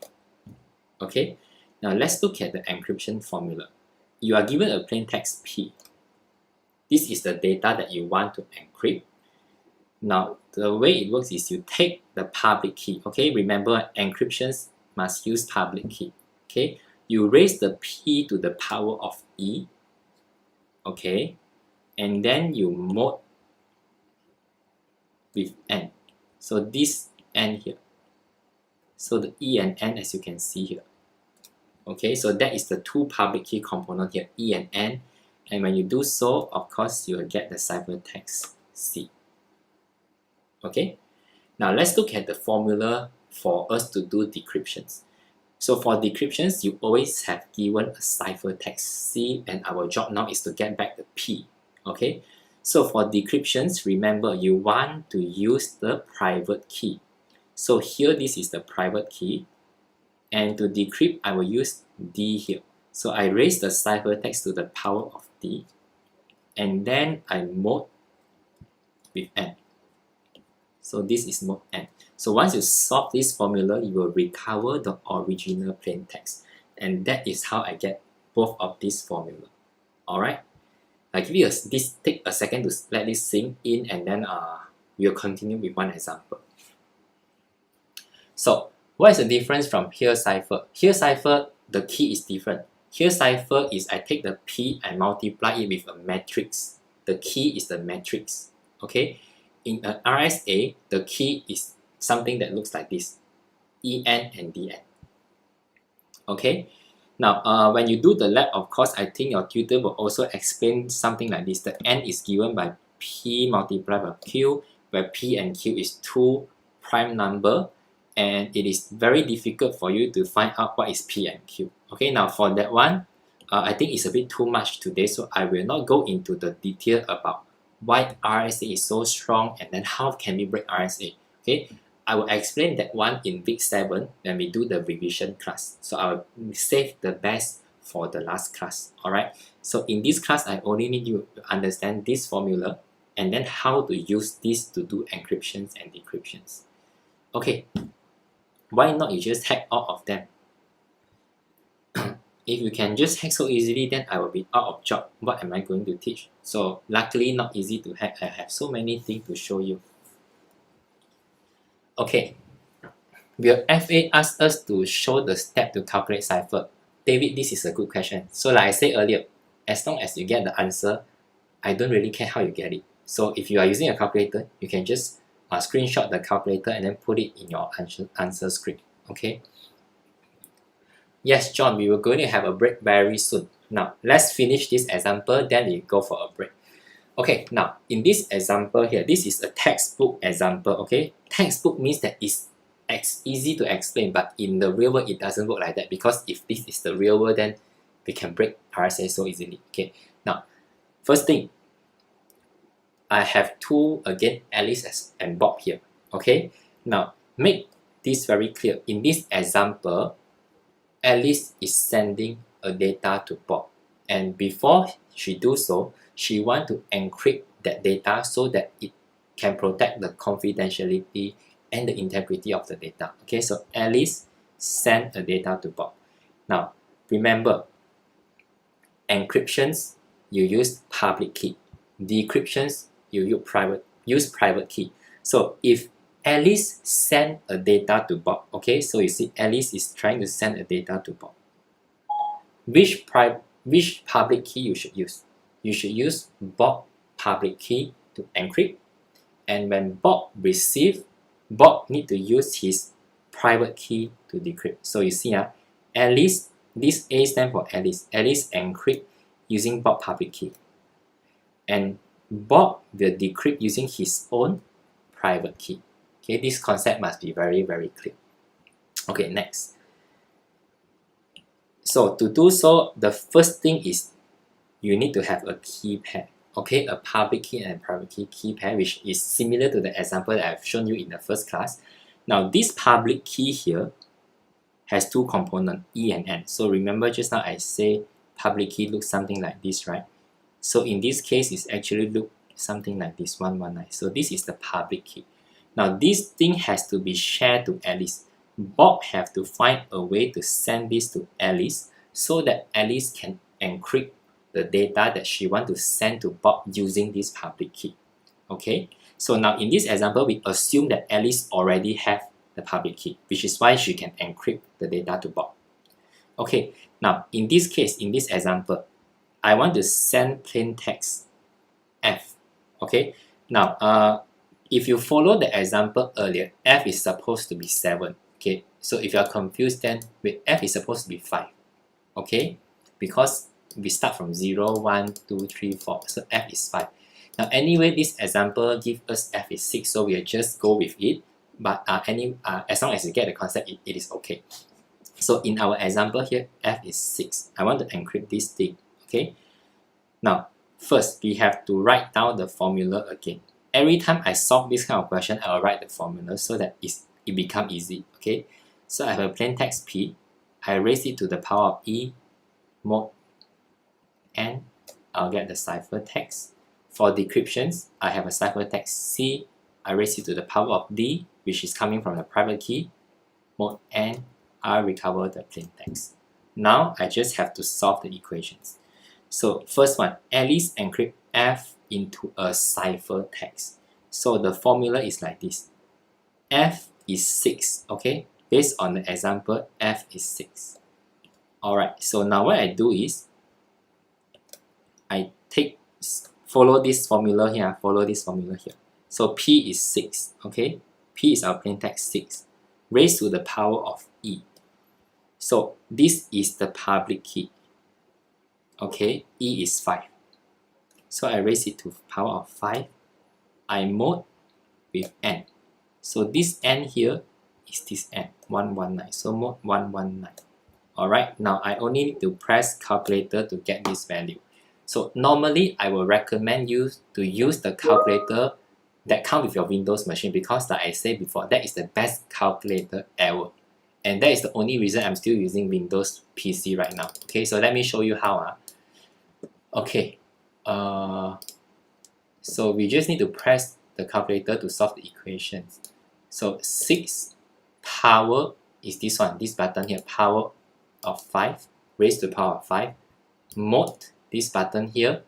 Okay, now let's look at the encryption formula. You are given a plain text P. This is the data that you want to encrypt. Now the way it works is you take the public key. Okay, remember encryptions must use public key. Okay, you raise the P to the power of E. Okay, and then you mode with N. So this N here. So the E and N, as you can see here. Okay, so that is the two public key component here, E and N. And when you do so, of course, you will get the ciphertext C. Okay, now let's look at the formula for us to do decryptions. So for decryptions, you always have given a ciphertext C, and our job now is to get back the P. Okay, so for decryptions, remember you want to use the private key. So here, this is the private key. And to decrypt, I will use D here. So I raise the ciphertext to the power of D, and then I mode with N. So this is mode N. So once you solve this formula, you will recover the original plaintext, and that is how I get both of these formula. Alright, I give you take a second to let this sink in, and then we'll continue with one example. So what is the difference from here cipher? Here cipher, the key is different. Here cipher is I take the P and multiply it with a matrix. The key is the matrix. Okay, in an RSA, the key is something that looks like this, EN and DN. Okay, now when you do the lab, of course, I think your tutor will also explain something like this. The N is given by P multiplied by Q, where P and Q is two prime number, and it is very difficult for you to find out what is P and Q. Okay, now for that one, I think it's a bit too much today, so I will not go into the detail about why RSA is so strong and then how can we break RSA. Okay, I will explain that one in week 7 when we do the revision class. So I will save the best for the last class. Alright. So in this class, I only need you to understand this formula and then how to use this to do encryptions and decryptions. Okay. Why not you just hack all of them? If you can just hack so easily, then I will be out of job. What am I going to teach? So luckily not easy to hack. I have so many things to show you. Okay. Will FA ask us to show the step to calculate cipher? David, this is a good question. So like I said earlier, as long as you get the answer, I don't really care how you get it. So if you are using a calculator, you can just screenshot the calculator and then put it in your answer script. Okay. Yes, John, we were going to have a break very soon. Now, let's finish this example, then we go for a break. Okay, now, in this example here, this is a textbook example, okay? Textbook means that it's easy to explain, but in the real world, it doesn't work like that, because if this is the real world, then we can break RSA so easily, okay? Now, first thing, I have two, again, Alice and Bob here, okay? Now, make this very clear. In this example, Alice is sending a data to Bob, and before she do so, she want to encrypt that data so that it can protect the confidentiality and the integrity of the data. Okay, so Alice sent a data to Bob. Now, remember, encryptions, you use public key. Decryptions, you use private key. So if Alice sent a data to Bob, okay, so you see Alice is trying to send a data to Bob. Which public key you should use? You should use Bob public key to encrypt, and when Bob receive, Bob need to use his private key to decrypt. So you see, Alice, this A stands for Alice. Alice encrypt using Bob public key, and Bob will decrypt using his own private key. Okay, this concept must be very, very clear. Okay, next. So to do so, the first thing is you need to have a key pair. Okay, a public key and a private key pair, which is similar to the example that I've shown you in the first class. Now, this public key here has two components, E and N. So remember just now I say public key looks something like this, right? So in this case, it's actually look something like this, 119. So this is the public key. Now, this thing has to be shared to Alice. Bob have to find a way to send this to Alice so that Alice can encrypt the data that she wants to send to Bob using this public key. Okay, so now in this example, we assume that Alice already have the public key, which is why she can encrypt the data to Bob. Okay, now in this case, in this example, I want to send plain text F. Okay, now if you follow the example earlier, F is supposed to be 7. Okay, so if you are confused, then wait, F is supposed to be 5. Okay, because we start from 0, 1, 2, 3, 4. So F is 5. Now anyway, this example gives us F is 6, so we'll just go with it. But as long as you get the concept, it is okay. So in our example here, F is 6. I want to encrypt this thing. Okay. Now, first we have to write down the formula again. Every time I solve this kind of question, I will write the formula so that it becomes easy. Okay. So I have a plain text P. I raise it to the power of E mod N. I'll get the cipher text. For decryptions, I have a cipher text C. I raise it to the power of D, which is coming from the private key. Mod N. I recover the plain text. Now I just have to solve the equations. So first one, Alice encrypt F into a cipher text. So the formula is like this. F is 6, okay? Based on the example, F is 6. Alright, so now what I do is, I follow this formula here, So P is 6, okay? P is our plain text 6, raised to the power of E. So this is the public key. Okay, E is 5. So I raise it to power of 5. I mod with N. So this N here is this N, 119. So mod 119. Alright, now I only need to press calculator to get this value. So normally I will recommend you to use the calculator that come with your Windows machine, because like I said before, that is the best calculator ever. And that is the only reason I'm still using Windows PC right now. Okay, so let me show you how. Okay, so we just need to press the calculator to solve the equations. So 6 power is this one, this button here, power of 5, raised to the power of 5, mod this button here,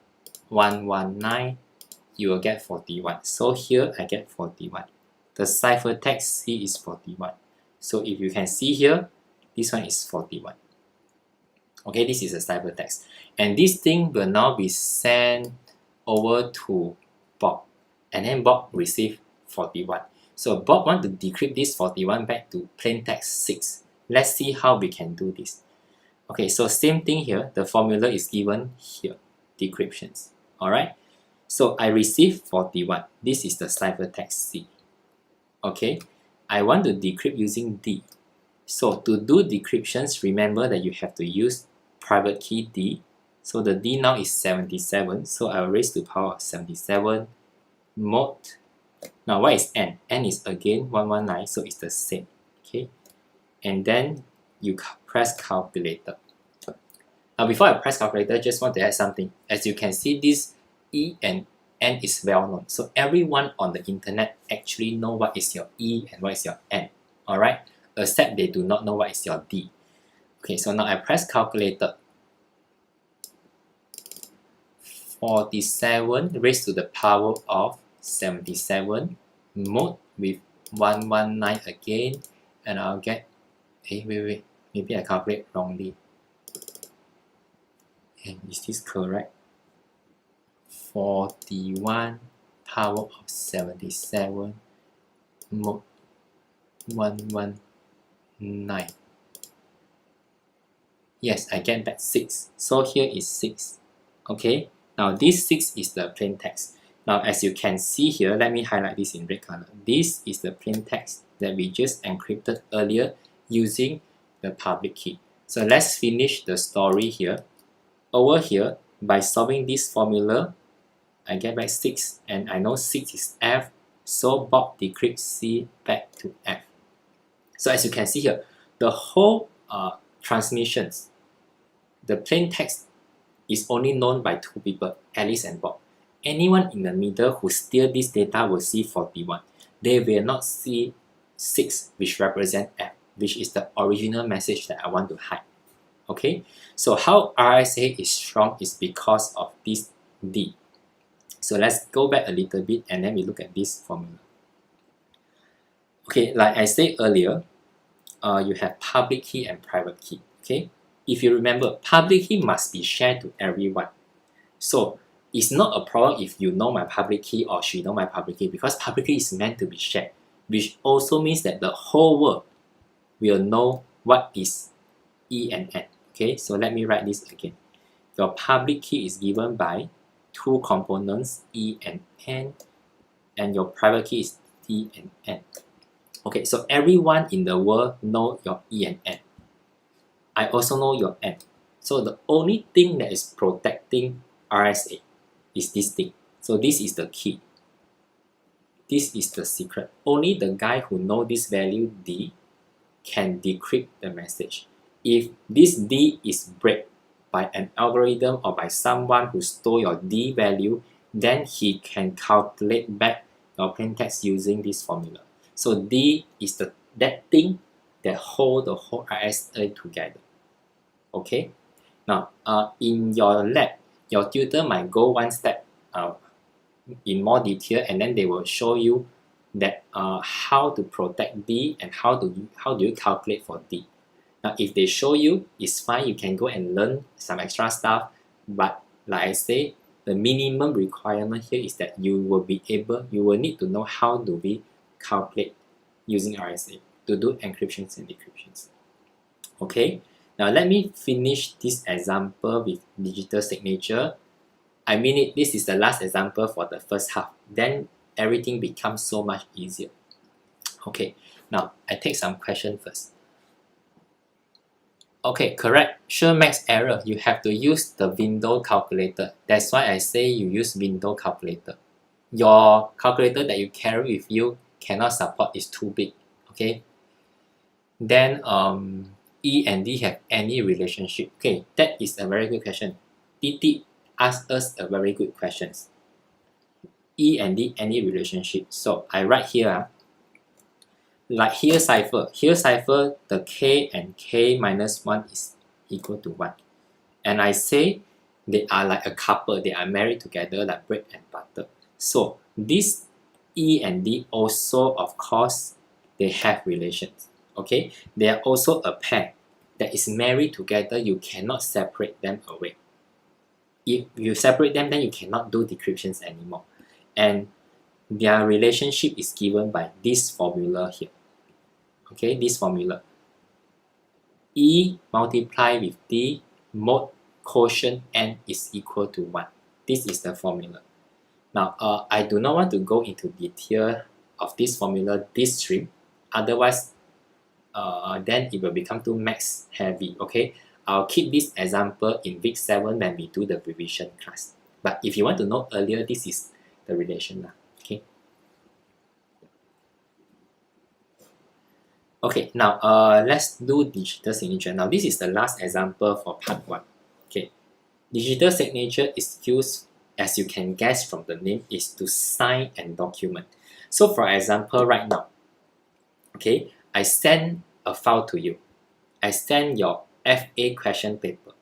119, you will get 41. So here I get 41. The ciphertext C is 41. So if you can see here, this one is 41. Okay, this is a ciphertext. And this thing will now be sent over to Bob. And then Bob receive 41. So Bob want to decrypt this 41 back to plain text 6. Let's see how we can do this. Okay, so same thing here. The formula is given here. Decryptions. Alright. So I receive 41. This is the ciphertext C. Okay. I want to decrypt using D. So to do decryptions, remember that you have to use private key D. So the D now is 77. So I will raise to the power of 77. Mod. Now what is N? N is again 119. So it's the same. Okay. And then you press calculator. Now before I press calculator, just want to add something. As you can see, this E and N is well known. So everyone on the internet actually know what is your E and what is your N. Alright? Except they do not know what is your D. Okay, so now I press calculator. 47 raised to the power of 77. Mod with 119 again. And I'll get, wait. Maybe I calculate wrongly. And is this correct? 41 power of 77 mod 119. Yes, I get back 6. So here is 6. Okay, now this 6 is the plain text. Now as you can see here, let me highlight this in red color. This is the plain text that we just encrypted earlier using the public key. So let's finish the story here. Over here, by solving this formula, I get back 6, and I know 6 is F, so Bob decrypts C back to F. So as you can see here, the whole transmissions, the plain text is only known by 2 people, Alice and Bob. Anyone in the middle who steal this data will see 41. They will not see 6, which represent F, which is the original message that I want to hide. Okay, so how RSA is strong is because of this D. So let's go back a little bit and then we look at this formula. Okay, like I said earlier, you have public key and private key. Okay, if you remember, public key must be shared to everyone. So it's not a problem if you know my public key or she know my public key, because public key is meant to be shared, which also means that the whole world will know what is E and N. Okay, so let me write this again. Your public key is given by 2 components, E and N, and your private key is D and N. Okay, so everyone in the world know your E and N. I also know your N. So the only thing that is protecting RSA is this thing. So this is the key. This is the secret. Only the guy who knows this value D can decrypt the message. If this D is break by an algorithm or by someone who stole your D value, then he can calculate back your plain text using this formula. So D is that thing that hold the whole RSA together. Okay. Now, in your lab, your tutor might go one step in more detail, and then they will show you that how to protect D and how do you calculate for D. Now, if they show you, it's fine. You can go and learn some extra stuff. But like I say, the minimum requirement here is that you will need to know how do we calculate using RSA to do encryptions and decryptions. Okay. Now let me finish this example with digital signature. I mean it. This is the last example for the first half. Then everything becomes so much easier. Okay. Now I take some question first. Okay, correct. Sure max error. You have to use the window calculator. That's why I say you use window calculator. your calculator that you carry with you cannot support, is too big, okay? Then E and D have any relationship? Okay, that is a very good question. DT asked us a very good question. E and D any relationship? So I write here, like here cipher, the K and K minus 1 is equal to 1. And I say they are like a couple, they are married together like bread and butter. So this E and D also, of course, they have relations. Okay, they are also a pair that is married together. You cannot separate them away. If you separate them, then you cannot do decryptions anymore. And their relationship is given by this formula here. Okay, this formula. E multiplied with D mod quotient n is equal to 1. This is the formula. Now, I do not want to go into detail of this formula this stream. Otherwise, then it will become too max heavy. Okay, I'll keep this example in week 7 when we do the revision class. But if you want to know earlier, this is the relation. Okay. Okay, now let's do digital signature. Now, this is the last example for part 1. Okay, digital signature is used, as you can guess from the name, is to sign and document. So, for example, right now, okay, I send a file to you. I send your FA question paper.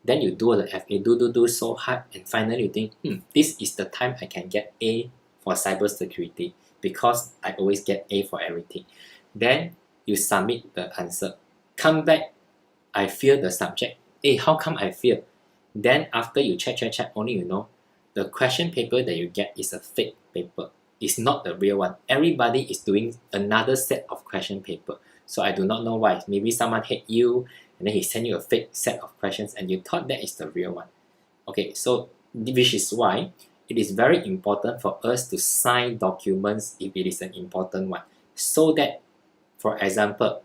Then you do the FA, do so hard, and finally you think, this is the time I can get A for cybersecurity because I always get A for everything. Then you submit the answer. Come back, I fail the subject. Hey, how come I fail? Then after you check, only you know the question paper that you get is a fake paper. It's not the real one. Everybody is doing another set of question paper. So I do not know why. Maybe someone hate you and then he sent you a fake set of questions and you thought that is the real one. Okay, so which is why it is very important for us to sign documents if it is an important one. So that, for example,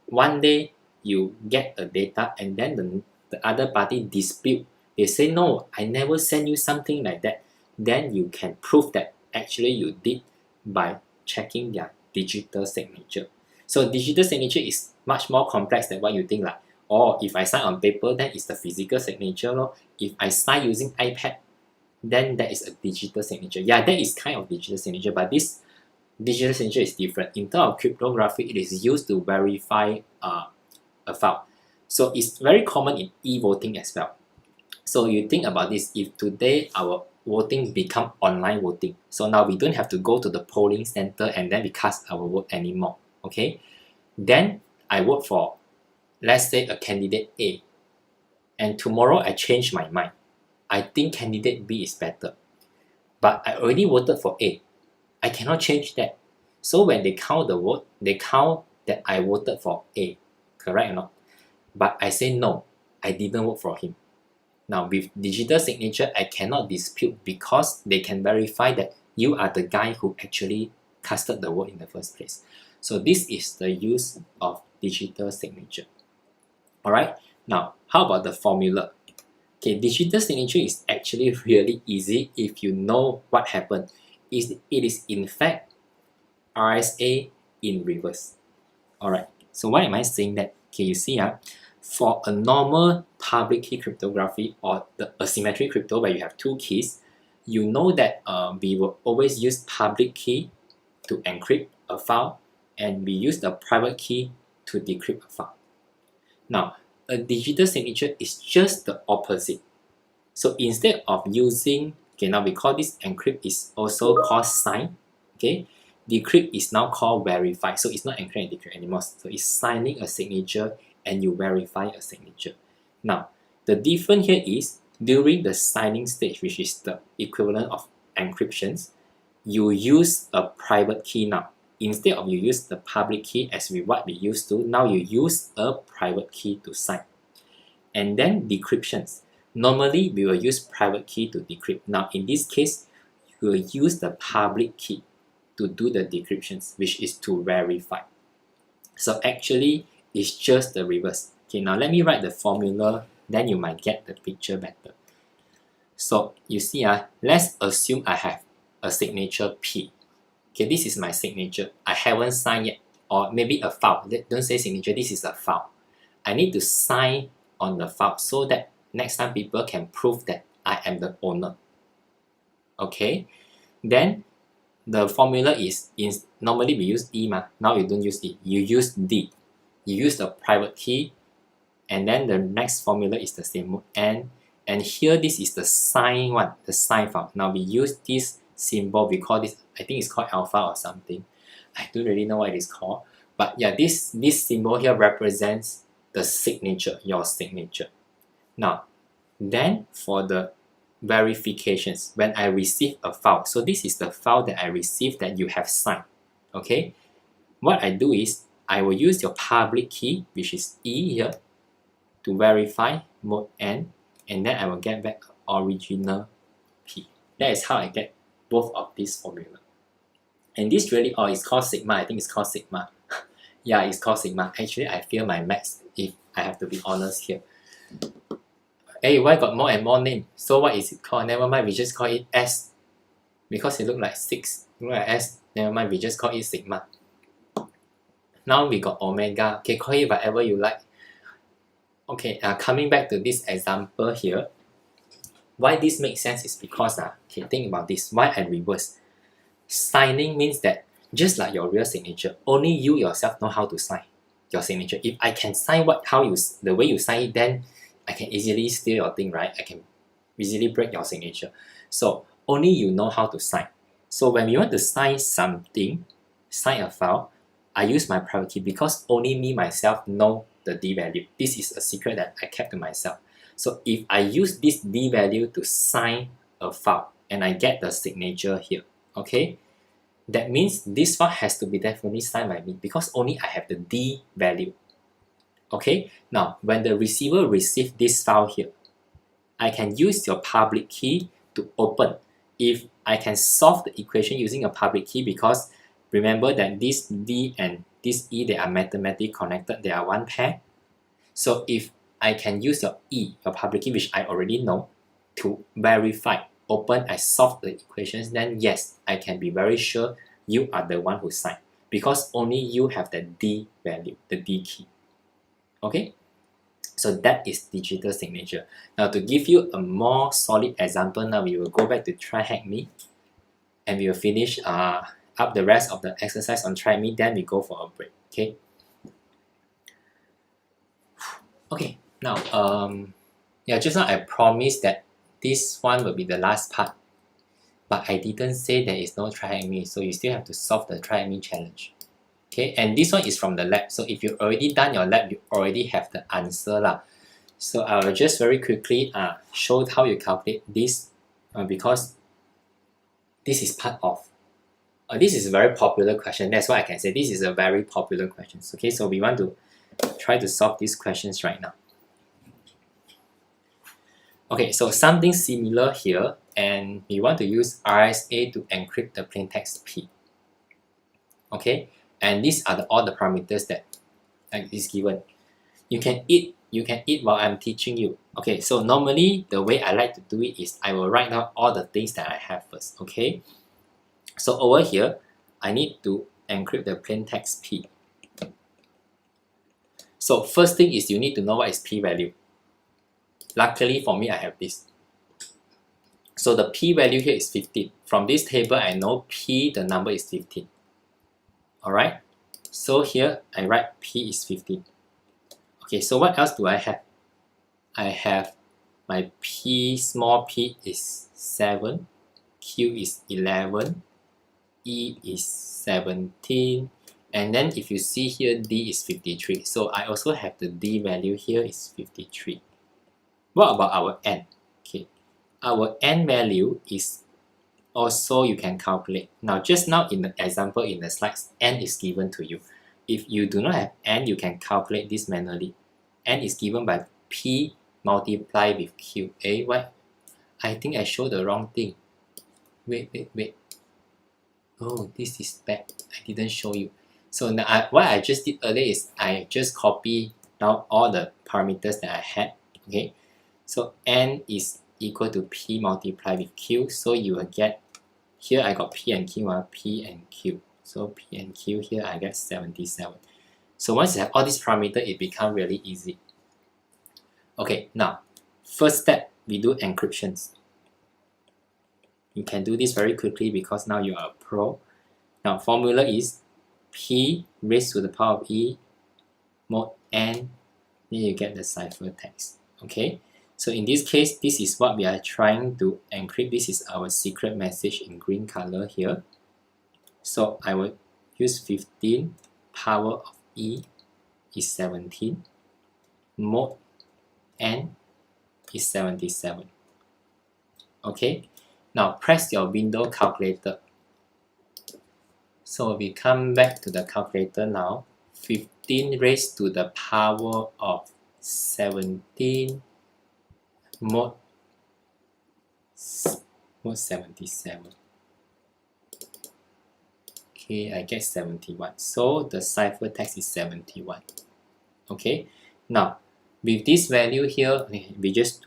one day you get a data and then the other party dispute. They say, no, I never sent you something like that. Then you can prove that actually you did by checking their digital signature. So digital signature is much more complex than what you think. Like, oh, if I sign on paper, then it's the physical signature. If I sign using iPad, then that is a digital signature. Yeah, that is kind of digital signature, but this digital signature is different. In terms of cryptography, it is used to verify a file. So it's very common in e-voting as well. So you think about this, if today our voting become online voting, so now we don't have to go to the polling center and then we cast our vote anymore, okay? Then I vote for, let's say, a candidate A, and tomorrow I change my mind. I think candidate B is better, but I already voted for A. I cannot change that. So when they count the vote, they count that I voted for A, correct or not? But I say no, I didn't vote for him. Now with digital signature, I cannot dispute because they can verify that you are the guy who actually casted the vote in the first place. So this is the use of digital signature. Alright, now how about the formula? Okay, digital signature is actually really easy if you know what happened. It is in fact RSA in reverse. Alright, so why am I saying that? Okay, you see, for a normal public key cryptography or the asymmetric crypto where you have two keys, you know that we will always use public key to encrypt a file and we use the private key to decrypt a file. Now, a digital signature is just the opposite. So instead of using, okay, now we call this encrypt is also called sign, okay? Decrypt is now called verify. So it's not encrypt and decrypt anymore. So it's signing a signature and you verify a signature. Now, the difference here is during the signing stage, which is the equivalent of encryptions, you use a private key now. Instead of you use the public key as what we used to, now you use a private key to sign. And then decryptions. Normally, we will use private key to decrypt. Now, in this case, you will use the public key to do the decryptions, which is to verify. So actually, it's just the reverse. Okay, now let me write the formula, then you might get the picture better. So you see, let's assume I have a signature P. Okay, this is my signature. I haven't signed yet, or maybe a file. Don't say signature, this is a file. I need to sign on the file so that next time people can prove that I am the owner. Okay, then the formula is normally we use E ma. Now you don't use E, you use D. You use the private key, and then the next formula is the same N. And here this is the sign one, the sign file. Now we use this symbol, we call this, I think it's called alpha or something. I don't really know what it is called. But yeah, this symbol here represents the signature, your signature. Now, then for the verifications, when I receive a file, so this is the file that I received that you have signed. Okay, what I do is I will use your public key, which is E here, to verify mode N, and then I will get back original P. That is how I get both of these formula. And this really, it's called sigma. I think it's called sigma. Yeah, it's called sigma. Actually, I fail my maths if I have to be honest here. Hey, why got more and more name? So what is it called? Never mind, we just call it S. Because it look like 6. Look like S. Never mind, we just call it sigma. Now we got omega. Okay, call it whatever you like. Okay, coming back to this example here, why this makes sense is because, okay, think about this. Why I reverse? Signing means that just like your real signature, only you yourself know how to sign your signature. If I can sign the way you sign it, then I can easily steal your thing, right? I can easily break your signature. So only you know how to sign. So when we want to sign something, sign a file, I use my private key because only me myself know the D value. This is a secret that I kept to myself. So if I use this D value to sign a file and I get the signature here, okay, that means this file has to be definitely signed by me because only I have the D value. Okay, now when the receiver receives this file here, I can use your public key to open. If I can solve the equation using a public key, because remember that this D and this E, they are mathematically connected, they are one pair. So if I can use your E, your public key, which I already know, to verify, open, I solve the equations, then yes, I can be very sure you are the one who signed because only you have the D value, the D key. Okay, so that is digital signature. Now to give you a more solid example, now we will go back to try hack me, and we will finish up the rest of the exercise on try me. Then we go for a break. Okay. Okay. Now yeah, just now I promised that this one will be the last part, but I didn't say there is no try hack me, so you still have to solve the try hack me challenge. Okay, and this one is from the lab. So if you already done your lab, you already have the answer lah. So I will just very quickly show how you calculate this because this is part of. This is a very popular question. That's why I can say this is a very popular question. Okay, so we want to try to solve these questions right now. Okay, so something similar here, and we want to use RSA to encrypt the plaintext P. Okay. And these are all the parameters that is given. You can eat while I'm teaching you. Okay, so normally the way I like to do it is I will write down all the things that I have first. Okay, so over here I need to encrypt the plaintext P. So first thing is you need to know what is P value. Luckily for me, I have this. So the P value here is 15. From this table, I know P, the number is 15. Alright, so here I write P is 15. Okay, so what else do I have? I have my P, small p is 7, Q is 11, E is 17, and then if you see here, D is 53. So I also have the D value here is 53. What about our N? Okay, our N value is also you can calculate. Now just now in the example in the slides, N is given to you. If you do not have N, you can calculate this manually. N is given by P multiplied with Q. What? I think I showed the wrong thing. Wait. Oh, this is bad. I didn't show you. So now what I just did earlier is I just copy down all the parameters that I had. Okay, so N is equal to P multiplied with Q, so you will get here I got P and Q, P and Q. So P and Q here I get 77. So once you have all these parameters, it becomes really easy. Okay, now first step, we do encryptions. You can do this very quickly because now you are a pro. Now formula is P raised to the power of E mod N, then you get the ciphertext. Okay, so in this case, this is what we are trying to encrypt. This is our secret message in green color here. So I will use 15, power of E is 17, mod N is 77. Okay, now press your window calculator. So we come back to the calculator now. 15 raised to the power of 17 mod 77. Okay, I get 71. So the ciphertext is 71. Okay, now with this value here, we just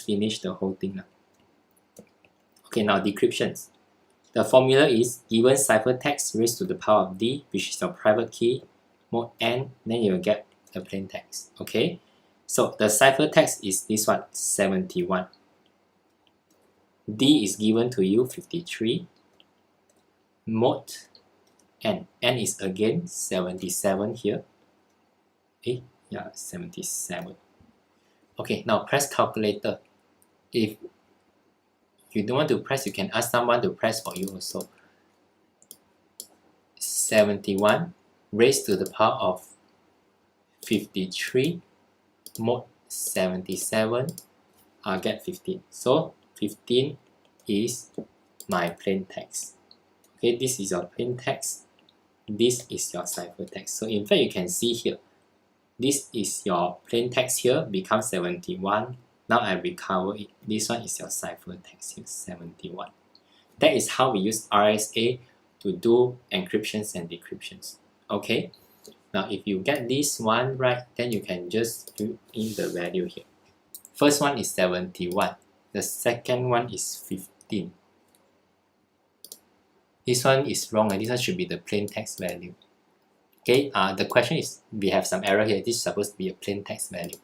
finish the whole thing now. Okay, now decryptions. The formula is given ciphertext raised to the power of D, which is your private key, mod N, then you will get the plain text. Okay, so the ciphertext is this one, 71. D is given to you, 53. Mod N is again 77 here. Okay, yeah, 77. Okay, now press calculator. If you don't want to press, you can ask someone to press for you also. 71 raised to the power of 53 mod 77, I'll get 15. So 15 is my plain text. Okay, this is your plain text. This is your ciphertext. So in fact, you can see here, this is your plain text here, becomes 71. Now I recover it. This one is your ciphertext here, 71. That is how we use RSA to do encryptions and decryptions. Okay, now if you get this one right, then you can just fill in the value here. First one is 71. The second one is 15. This one is wrong, and this one should be the plain text value. Okay, the question is, we have some error here. This is supposed to be a plain text value.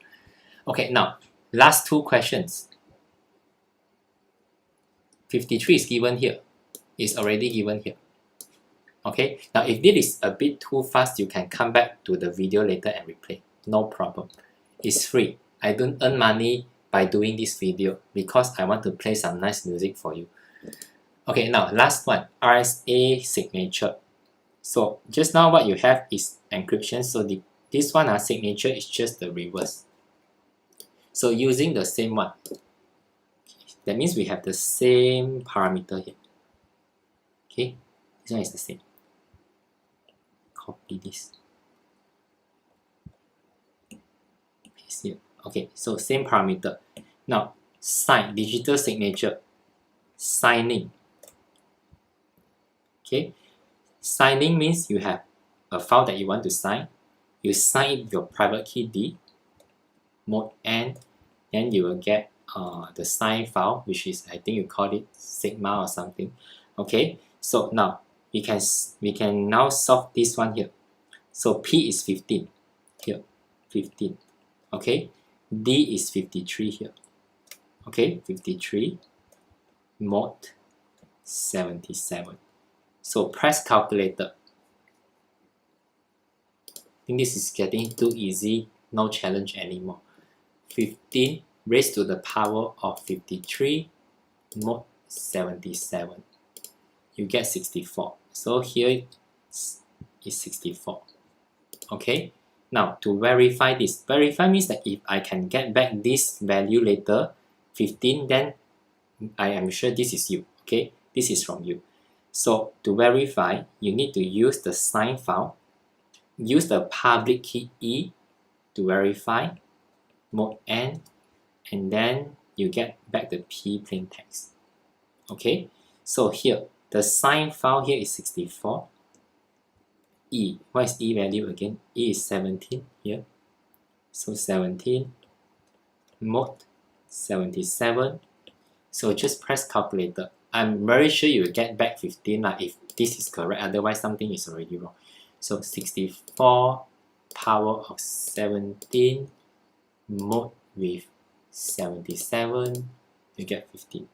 Okay, now last two questions. 53 is given here. It's already given here. Okay, now if this is a bit too fast, you can come back to the video later and replay. No problem. It's free. I don't earn money by doing this video because I want to play some nice music for you. Okay, now last one, RSA signature. So just now what you have is encryption. So this one, signature is just the reverse. So using the same one, that means we have the same parameter here. Okay, this one is the same. Copy this. Paste here. Okay, so same parameter. Now, sign, digital signature, signing. Okay, signing means you have a file that you want to sign. You sign it with your private key D, mod N, then you will get the sign file, which is, I think you call it sigma or something. Okay, so now we can now solve this one here. So P is 15 here, 15. Okay, D is 53 here. Okay, 53 mod 77. So press calculator. I think this is getting too easy, no challenge anymore. 15 raised to the power of 53 mod 77. You get 64. So here is 64. Okay. Now to verify this, verify means that if I can get back this value later, 15, then I am sure this is you. Okay, this is from you. So to verify, you need to use the sign file, use the public key E to verify, mod N, and then you get back the P plain text. Okay, so here the sign file here is 64. E, what is E value again? E is 17 here. So 17 mod 77. So just press calculator. I'm very sure you will get back 15 if this is correct, otherwise something is already wrong. So 64 power of 17 mode with 77, you get 15.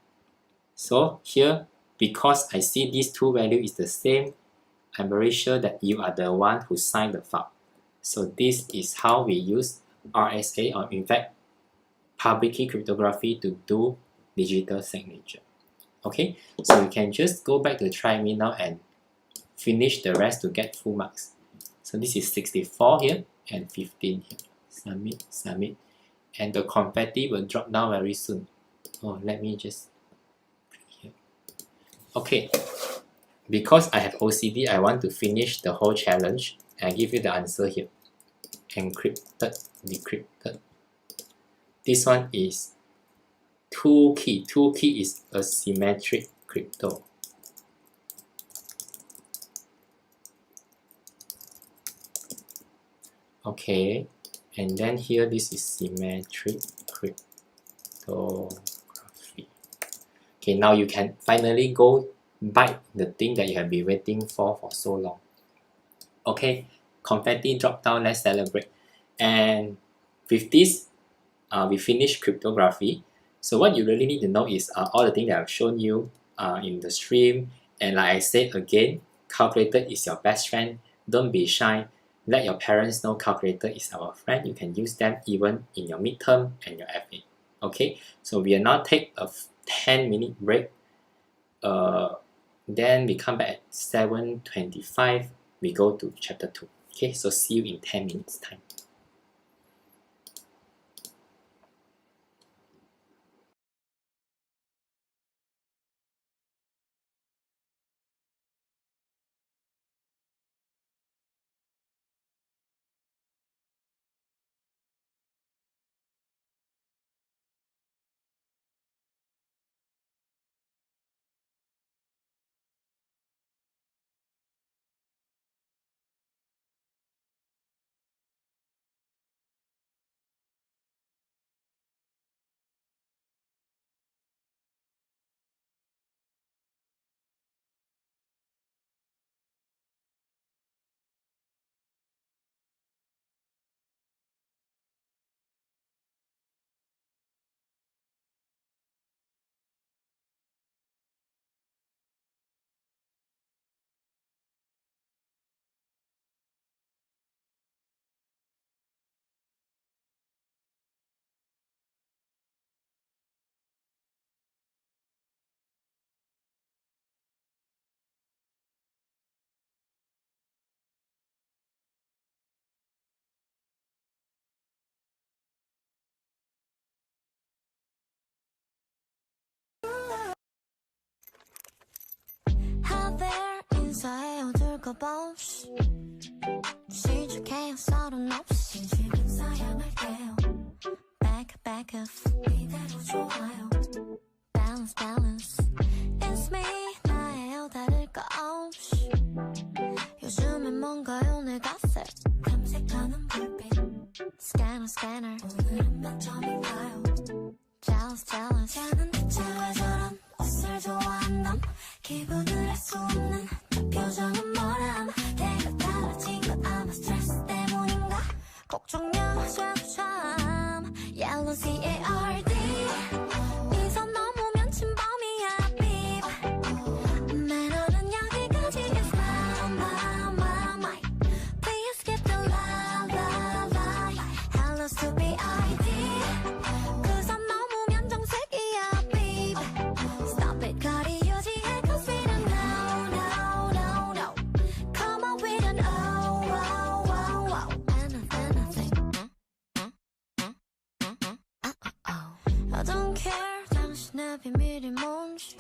So here, because I see these two values is the same, I'm very sure that you are the one who signed the file. So this is how we use RSA, or in fact public key cryptography, to do digital signature. Okay, so you can just go back to try me now and finish the rest to get full marks. So this is 64 here and 15 here. Submit, submit, and the confetti will drop down very soon. Oh, let me just click here. Okay, because I have OCD, I want to finish the whole challenge and give you the answer here. Encrypted, decrypted. This one is 2 key. 2 key is a symmetric crypto. Okay, and then here this is symmetric cryptography. Okay, now you can finally go bite the thing that you have been waiting for so long. Okay, confetti drop down, let's celebrate. And with this, we finish cryptography. So what you really need to know is all the things that I've shown you in the stream. And like I said again, calculator is your best friend. Don't be shy. Let your parents know calculator is our friend. You can use them even in your midterm and your FA. Okay, so we will now take a 10-minute break. Then we come back at 7:25. We go to chapter 2. Okay, so see you in 10 minutes time. 인사에 어둘까봐 시작해야 서른 없이 지금 사양할게요 back 이대로 좋아요 balance it's me 나예요 다를 거 없이 요즘엔 뭔가요 내 갓색 탐색하는 불빛 scanner 오늘은 몇 점인가요 jealous 쟤는 대체 왜 저런 옷을 좋아한담 기분을 알 수 없는 그 표정은 뭐람 내가 달라진 건 아마 스트레스 때문인가 걱정여셔도 참 Yellow CARD 이 선 넘으면 침범이야 beep 매너는 여기까지 is my Please skip the la Hello stupid ID 그 선 넘으면 정색이야 beep Stop it 거리 유지해 cause we don't know Come on we don't I don't care 당신의 비밀이 뭔지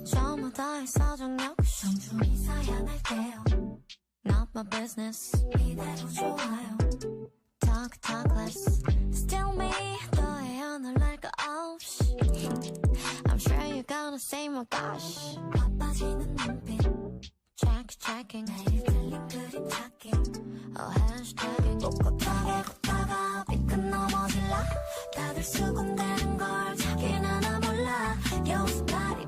저마다의 사정 역시 정중히 사양할게요 Not my business 이대로 좋아요 Talk less Still me 너의 하늘날 거 없이 I'm sure you're gonna say my gosh 바빠지는 눈빛 checking 내일 들린 그림 찾기 hashtagging 꼿꼿하게 걷다가 삐끗 넘어질라 다들 수군대는 걸 자기는 나 몰라 여기서 발이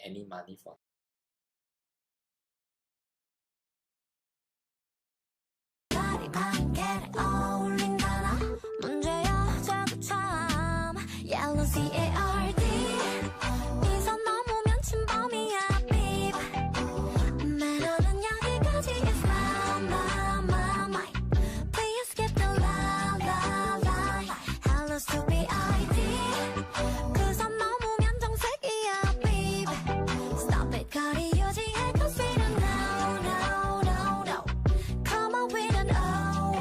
any money for. Yellow CARD 네선 넘으면 침범이야 babe 매너는 여기까지 is my Please skip the lie Hello stupid ID 그선 넘으면 정색이야 babe Stop it 거리 유지해 cause we don't know Come on we don't know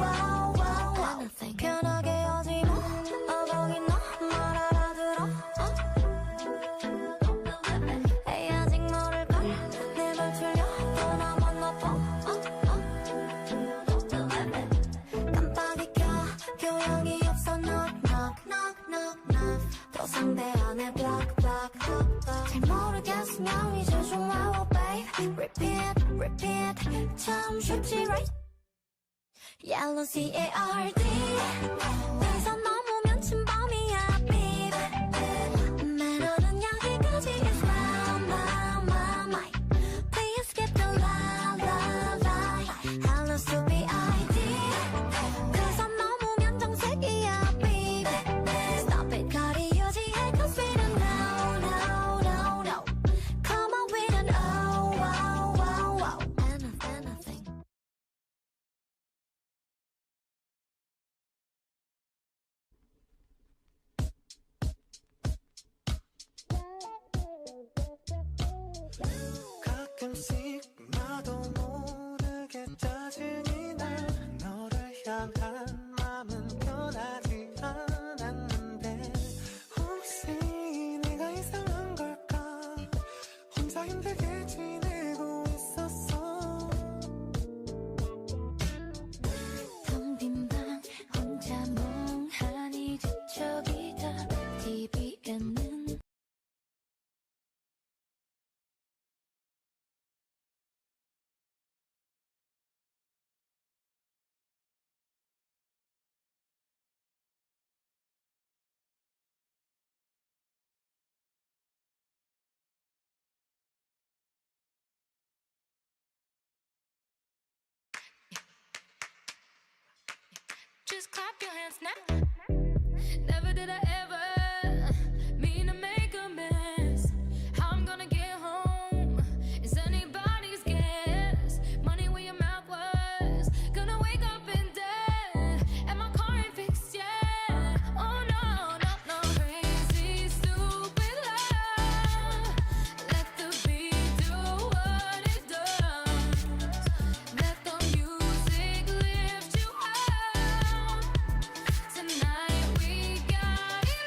anything 가끔씩 나도 모르게 짜증이 나 너를 향한 마음은 변하지 않았는데 혹시 내가 이상한 걸까 혼자 힘들게 지내고 있었어 텅 빈 방 혼자 멍하니 뒤척이다 TV에는 Just clap your hands now. Never did I ever mean to make a mess. How I'm gonna get home is anybody's guess. Money where your mouth was. Gonna wake up in debt, and my car ain't fixed yet. Oh no, crazy stupid love. Let the beat do what it does. Let the music lift you up. Tonight we got it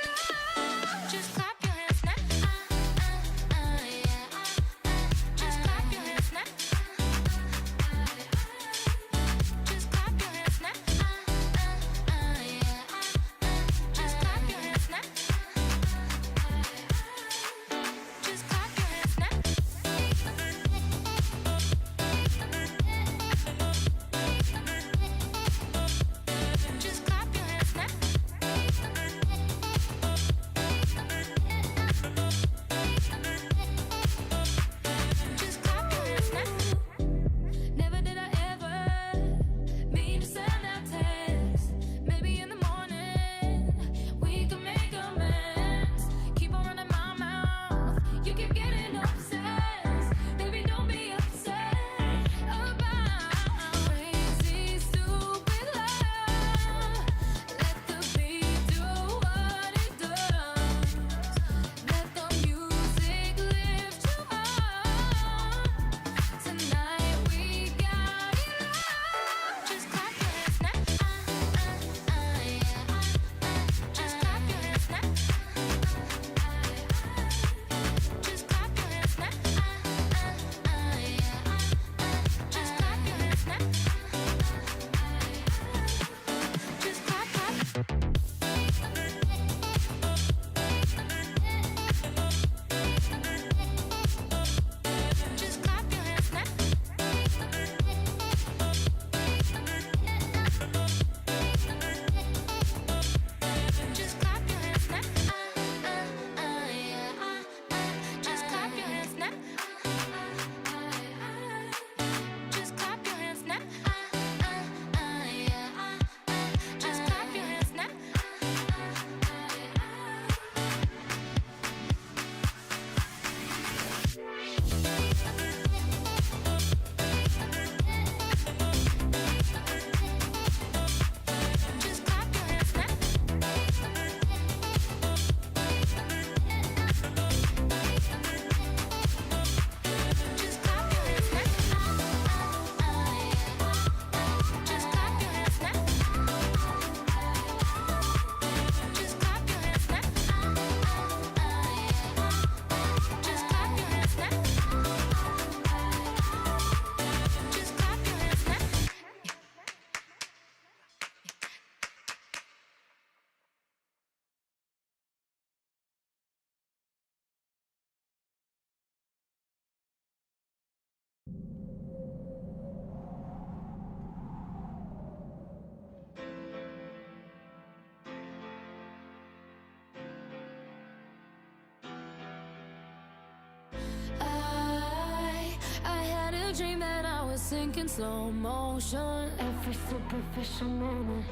sink in slow motion. Every superficial moment,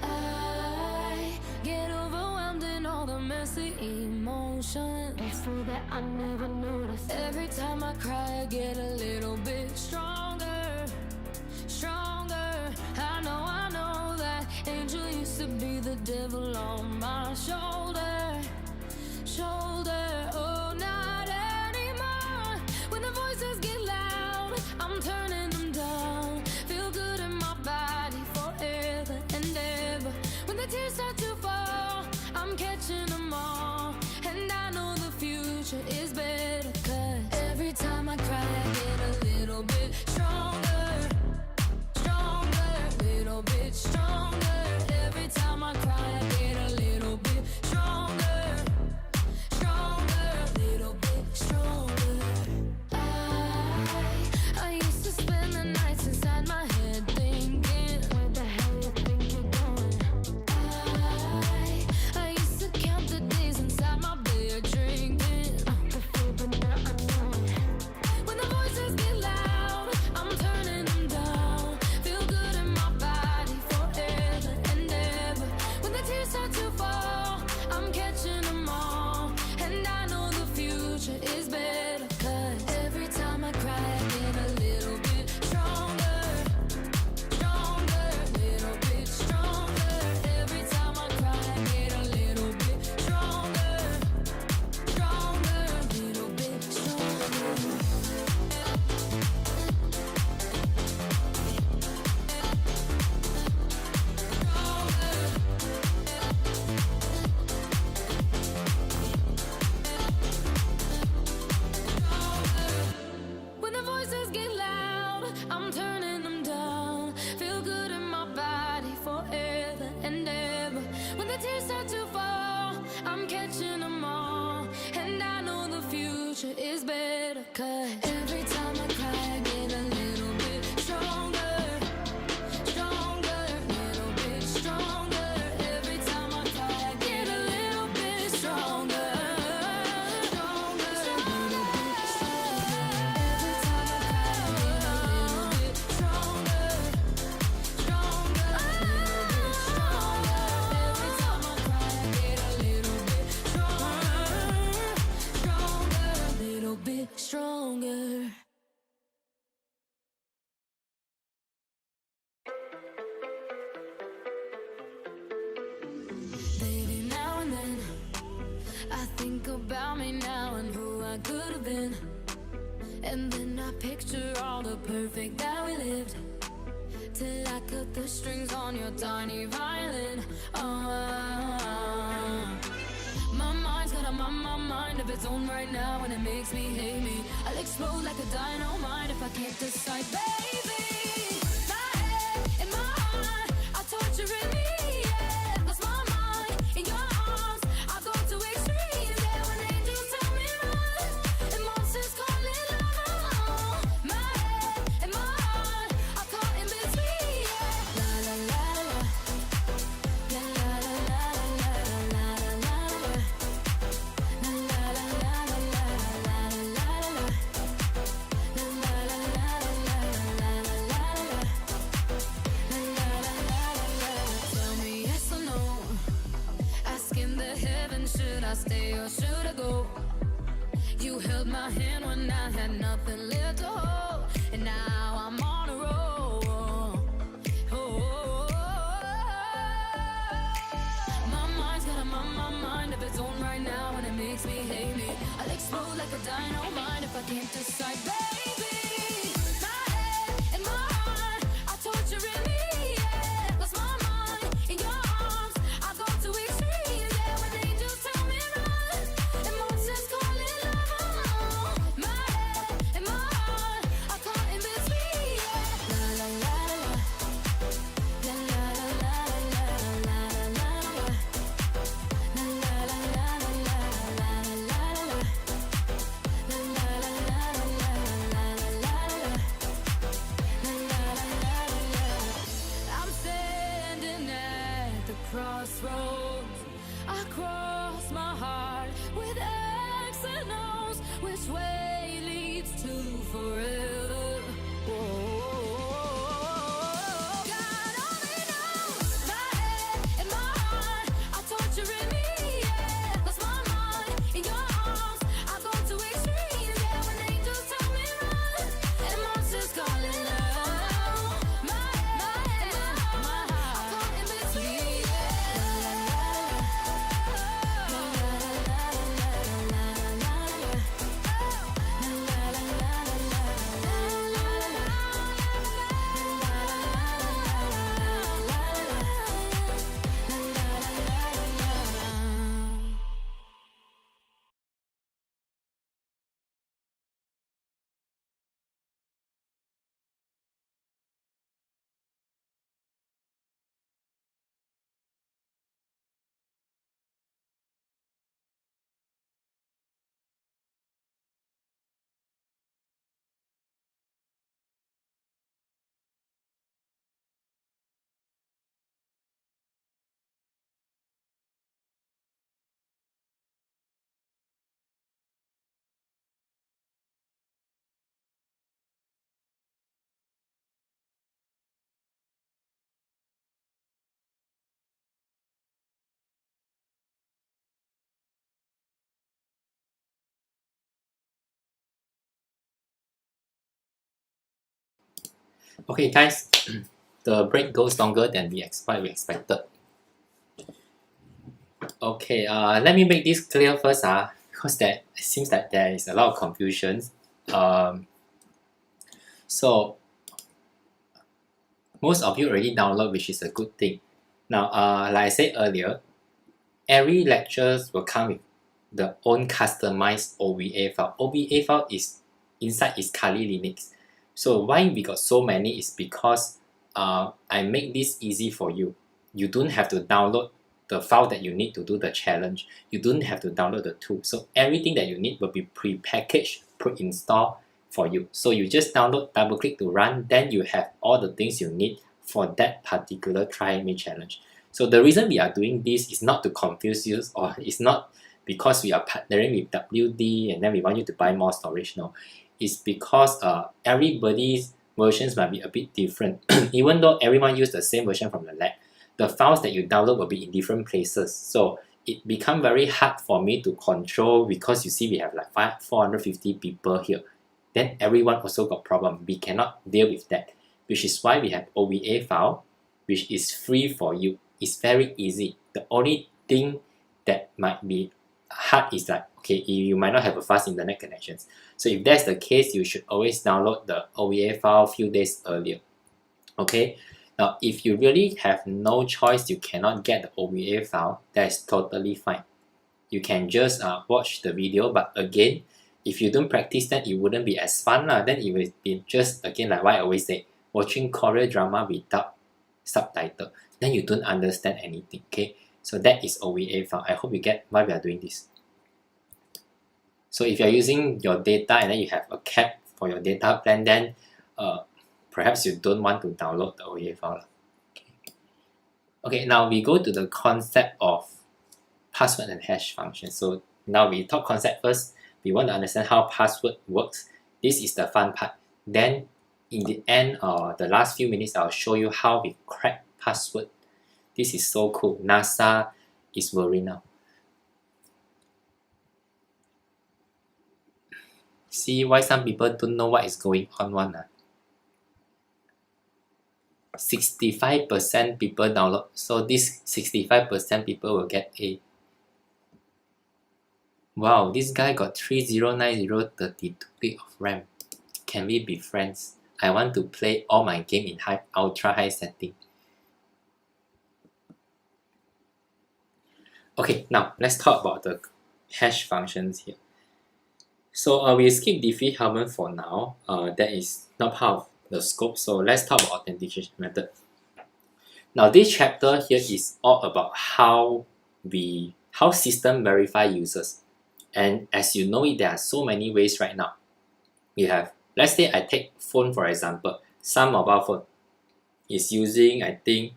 I get overwhelmed in all the messy emotions. It's so that I never noticed. Every time I cry, I get a little bit stronger, stronger. I know that angel used to be the devil on my shoulder, shoulder. Oh, not anymore. When the voices get loud, I'm turning them down. Feel good in my body forever and ever. When the tears start to fall, I'm catching them all. And I know the future is better, 'cause every time I cry, I get a little bit stronger, stronger, little bit stronger. Every time I cry, I get a little bit stronger, stronger, little bit stronger. I used to spend the nights inside my head thinking, where the hell you think you're going? I used to count the days inside my bed drinking the fear, but now I know it. When the voices get loud, I'm turning them down. Feel good in my body forever and ever. When the tears start to fall, I'm catching them all. And I know the future is better, 'cause every time I cry, I get a little bit stronger, stronger, little bit stronger. Every time I cry, I get a little bit stronger, stronger, little bit stronger. When the voices get loud, I'm turning them down. Feel good in my body forever and ever. When the tears start to fall, I'm catching them all. And I know the future is better, 'cause every time I cry, I get a little bit stronger, stronger, little bit stronger. Every time I cry, I get a little bit stronger, stronger, little bit stronger. Every time I cry, I get a little bit stronger, stronger, little bit stronger. Every time I cry, I get a little bit stronger, stronger, little bit stronger. Baby, now and then I think about me now and who I could have been. And then I picture all the perfect that we lived, till I cut the strings on your tiny violin. My mind's got a mind of its own right now, and it makes me hate me. I'll explode like a dynamite if I can't decide, baby. My head and my heart are torturing me, yeah. Lost my mind in your arms, I go to extremes, yeah. When angels tell me run, and monsters call it love. My head and my heart are caught in between, yeah. La la la la, la la la la la la la la, la la la la la la la la la, la la la la la la la la. Tell me yes or no. Asking the heavens, should I stay or should I go? You held my hand when I had nothing left to hold, and now I'm on a roll. My mind's got a mind of its own right now, and it makes me hate me. I'll explode like a dynamite if I can't decide, baby. My head and my heart are torturing me, yeah. Lost my mind in your arms, I go to extremes, yeah. When angels tell me run, and monsters call it love. My head and my heart are caught in between, yeah. La la la la, la la la la la la la la, la la la la la la la la la, la la la la la la. Okay guys, the break goes longer than we expected. Okay, let me make this clear first, because that it seems that there is a lot of confusion. So most of you already download, which is a good thing. Now, like I said earlier, every lectures will come with the own customized OVA file. OVA file is inside is Kali Linux. So why we got so many is because I make this easy for you. You don't have to download the file that you need to do the challenge. You don't have to download the tool. So everything that you need will be pre-packaged, pre-installed for you. So you just download, double click to run, then you have all the things you need for that particular Try Me challenge. So the reason we are doing this is not to confuse you, or it's not because we are partnering with WD and then we want you to buy more storage. No, it's because everybody's versions might be a bit different. Even though everyone use the same version from the lab, the files that you download will be in different places. So it become very hard for me to control, because you see we have like 450 people here. Then everyone also got problem. We cannot deal with that, which is why we have OVA file, which is free for you. It's very easy. The only thing that might be hard is like, okay, you might not have a fast internet connections. So if that's the case, you should always download the OVA file a few days earlier. Okay. Now, if you really have no choice, you cannot get the OVA file, that is totally fine. You can just watch the video, but again, if you don't practice, then it wouldn't be as fun. Then it will be just, again, like what I always say, watching Korean drama without subtitle. Then you don't understand anything, okay? So that is OVA file. I hope you get why we are doing this. So if you're using your data and then you have a cap for your data plan, then perhaps you don't want to download the OVA file. Okay, now we go to the concept of password and hash function. So now we talk concept first. We want to understand how password works. This is the fun part. Then in the end, the last few minutes, I'll show you how we crack password. This is so cool. NASA is worried now. See why some people don't know what is going on. 65% people download. So this 65% people will get A. Wow, this guy got 3090 32GB of RAM. Can we be friends? I want to play all my game in ultra high setting. Okay, now let's talk about the hash functions here. So we skip Diffie-Hellman for now. That is not part of the scope. So let's talk about authentication method. Now this chapter here is all about how system verify users. And as you know it, there are so many ways right now. We have, let's say I take phone for example. Some mobile phone is using, I think,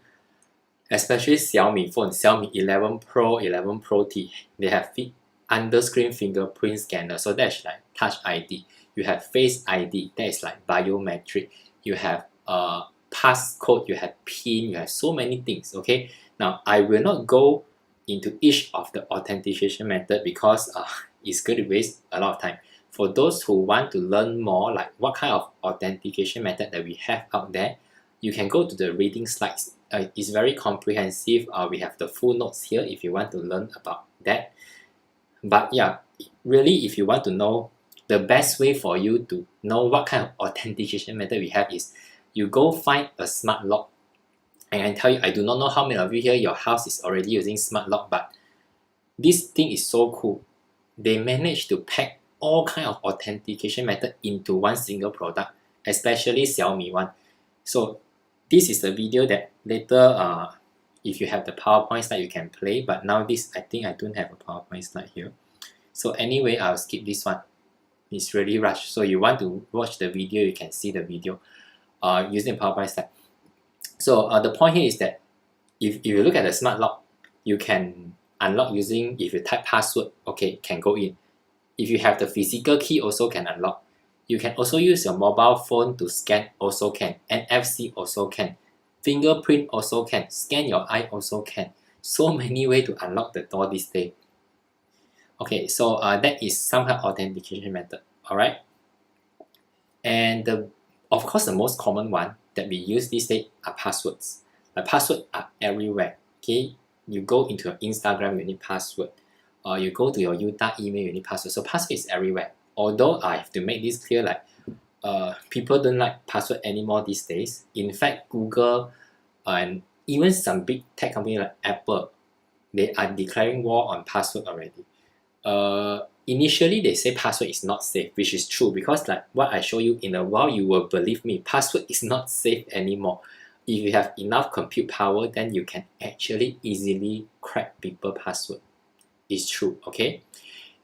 especially Xiaomi phone, Xiaomi 11 Pro, 11 Pro T. They have under-screen fingerprint scanner, so that's like Touch ID. You have Face ID, that is like biometric. You have passcode, you have PIN, you have so many things. Okay, now I will not go into each of the authentication method because it's going to waste a lot of time. For those who want to learn more, like what kind of authentication method that we have out there, you can go to the reading slides. It's very comprehensive. We have the full notes here if you want to learn about that. But yeah, really, if you want to know, the best way for you to know what kind of authentication method we have is you go find a smart lock. And I tell you, I do not know how many of you here, your house is already using smart lock, but this thing is so cool. They managed to pack all kind of authentication method into one single product, especially Xiaomi one. So this is the video that later, if you have the PowerPoint slide, you can play. But now this, I think I don't have a PowerPoint slide here. So anyway, I'll skip this one. It's really rushed. So you want to watch the video, you can see the video using PowerPoint slide. So the point here is that if you look at the smart lock, you can unlock using, if you type password, okay, can go in. If you have the physical key, also can unlock. You can also use your mobile phone to scan, also can. NFC also can. Fingerprint also can. Scan your eye also can. So many ways to unlock the door this day. Okay, so that is some kind of authentication method. Alright. And of course, the most common one that we use these days are passwords. The passwords are everywhere. Okay, you go into your Instagram, you need password. Or you go to your Utah email, you need password. So password is everywhere. Although I have to make this clear, like people don't like password anymore these days. In fact, Google and even some big tech company like Apple, they are declaring war on password already. Initially they say password is not safe, which is true, because like what I show you in a while, you will believe me, password is not safe anymore. If you have enough compute power, then you can actually easily crack people's password. It's true, okay?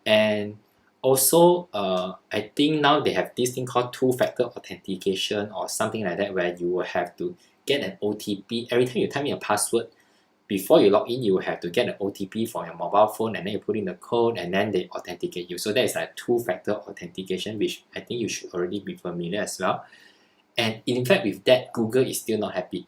And also I think now they have this thing called two-factor authentication or something like that, where you will have to get an OTP every time you type in a password. Before you log in, you will have to get an OTP from your mobile phone, and then you put in the code, and then they authenticate you. So that is like two-factor authentication, which I think you should already be familiar as well. And in fact, with that, Google is still not happy.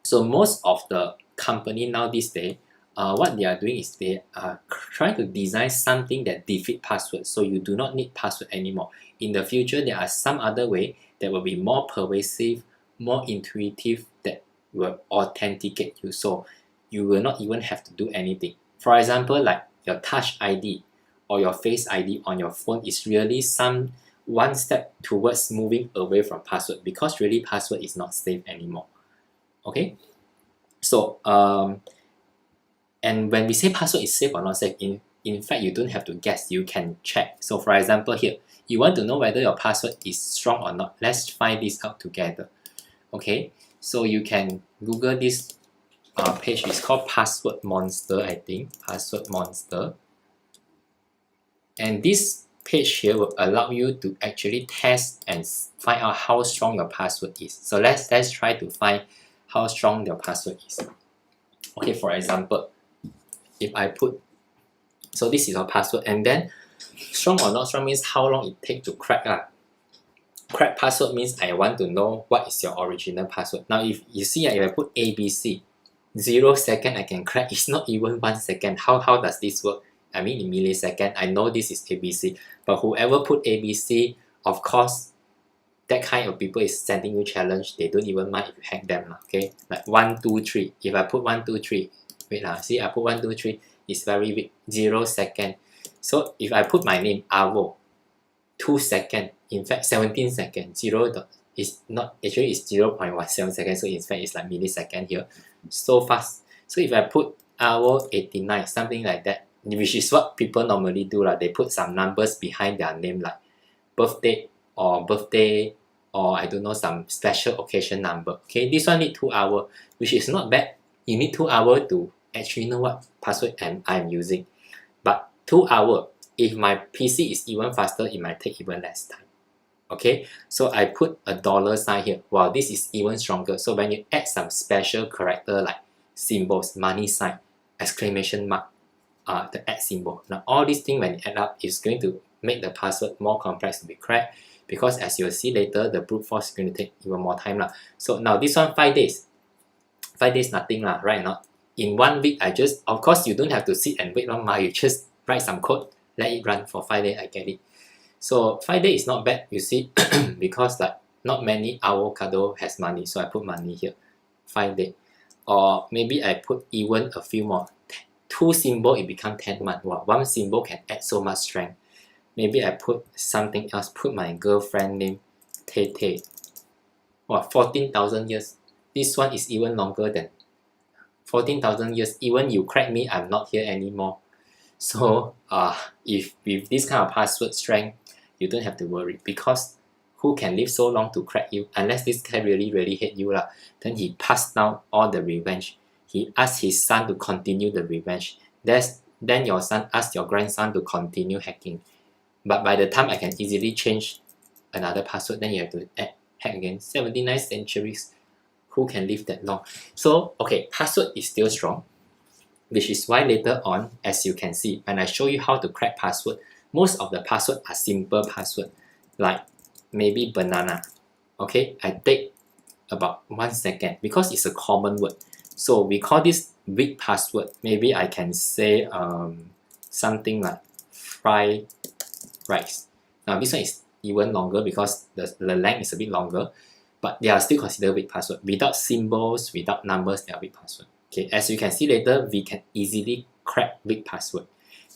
So most of the company now these days, what they are doing is they are trying to design something that defeat password, so you do not need password anymore. In the future, there are some other way that will be more pervasive, more intuitive, that will authenticate you. So you will not even have to do anything. For example, like your Touch ID or your Face ID on your phone is really one step towards moving away from password, because really password is not safe anymore. Okay, so and when we say password is safe or not safe, in fact you don't have to guess, you can check. So for example here, you want to know whether your password is strong or not. Let's find this out together. Okay, so you can Google this page. Is called Password Monster, I think. Password Monster. And this page here will allow you to actually test and find out how strong your password is. So let's try to find how strong your password is. Okay, for example, if I put, so this is your password, and then strong or not strong means how long it takes to crack. Crack password means I want to know what is your original password. Now if you see, if I put ABC, 0 second I can crack. It's not even 1 second. How does this work? I mean in millisecond. I know this is ABC, but whoever put ABC, of course, that kind of people is sending you challenge. They don't even mind if you hack them. Okay, like 1 2 3. If I put 1 2 3, wait see, I put 1 2 3. It's very big. 0 second. So if I put my name Avo, 2 second. In fact, 17 seconds. 0 is not actually, it's 0.17 seconds. So in fact, it's like millisecond here. So fast. So if I put Avo 89, something like that, which is what people normally do, they put some numbers behind their name, like birthday, or I don't know, some special occasion number. Okay, this one need 2 hours, which is not bad. You need 2 hours to actually know what password I'm using. But 2 hours, if my PC is even faster, it might take even less time. Okay, so I put a dollar sign here. Wow, this is even stronger. So when you add some special character like symbols, money sign, exclamation mark, the add symbol. Now all these things, when you add up, is going to make the password more complex to be cracked, because as you'll see later, the brute force is going to take even more time. So now this one, 5 days. 5 days nothing, right? Not in 1 week, of course you don't have to sit and wait long, you just write some code, let it run for 5 days, I get it. So 5 days is not bad, you see, because like not many avocado has money, so I put money here, 5 days. Or maybe I put even a few more. 2 symbols, it becomes 10 months. Wow, 1 symbol can add so much strength. Maybe I put something else, put my girlfriend name, Tay. Wow, 14,000 years. This one is even longer than 14,000 years. Even you crack me, I'm not here anymore. So if with this kind of password strength, you don't have to worry, because who can live so long to crack you? Unless this guy really hate you, then he passed down all the revenge. He asked his son to continue the revenge. Then your son asked your grandson to continue hacking. But by the time I can easily change another password, then you have to hack again. 79 centuries. Who can live that long? So okay, password is still strong, which is why later on, as you can see, when I show you how to crack password, most of the password are simple password, like maybe banana. Okay, I take about 1 second, because it's a common word. So we call this weak password. Maybe I can say something like fried rice. Now this one is even longer, because the length is a bit longer. but they are still considered weak password. Without symbols, without numbers, they are weak password. Okay, as you can see later, we can easily crack weak password.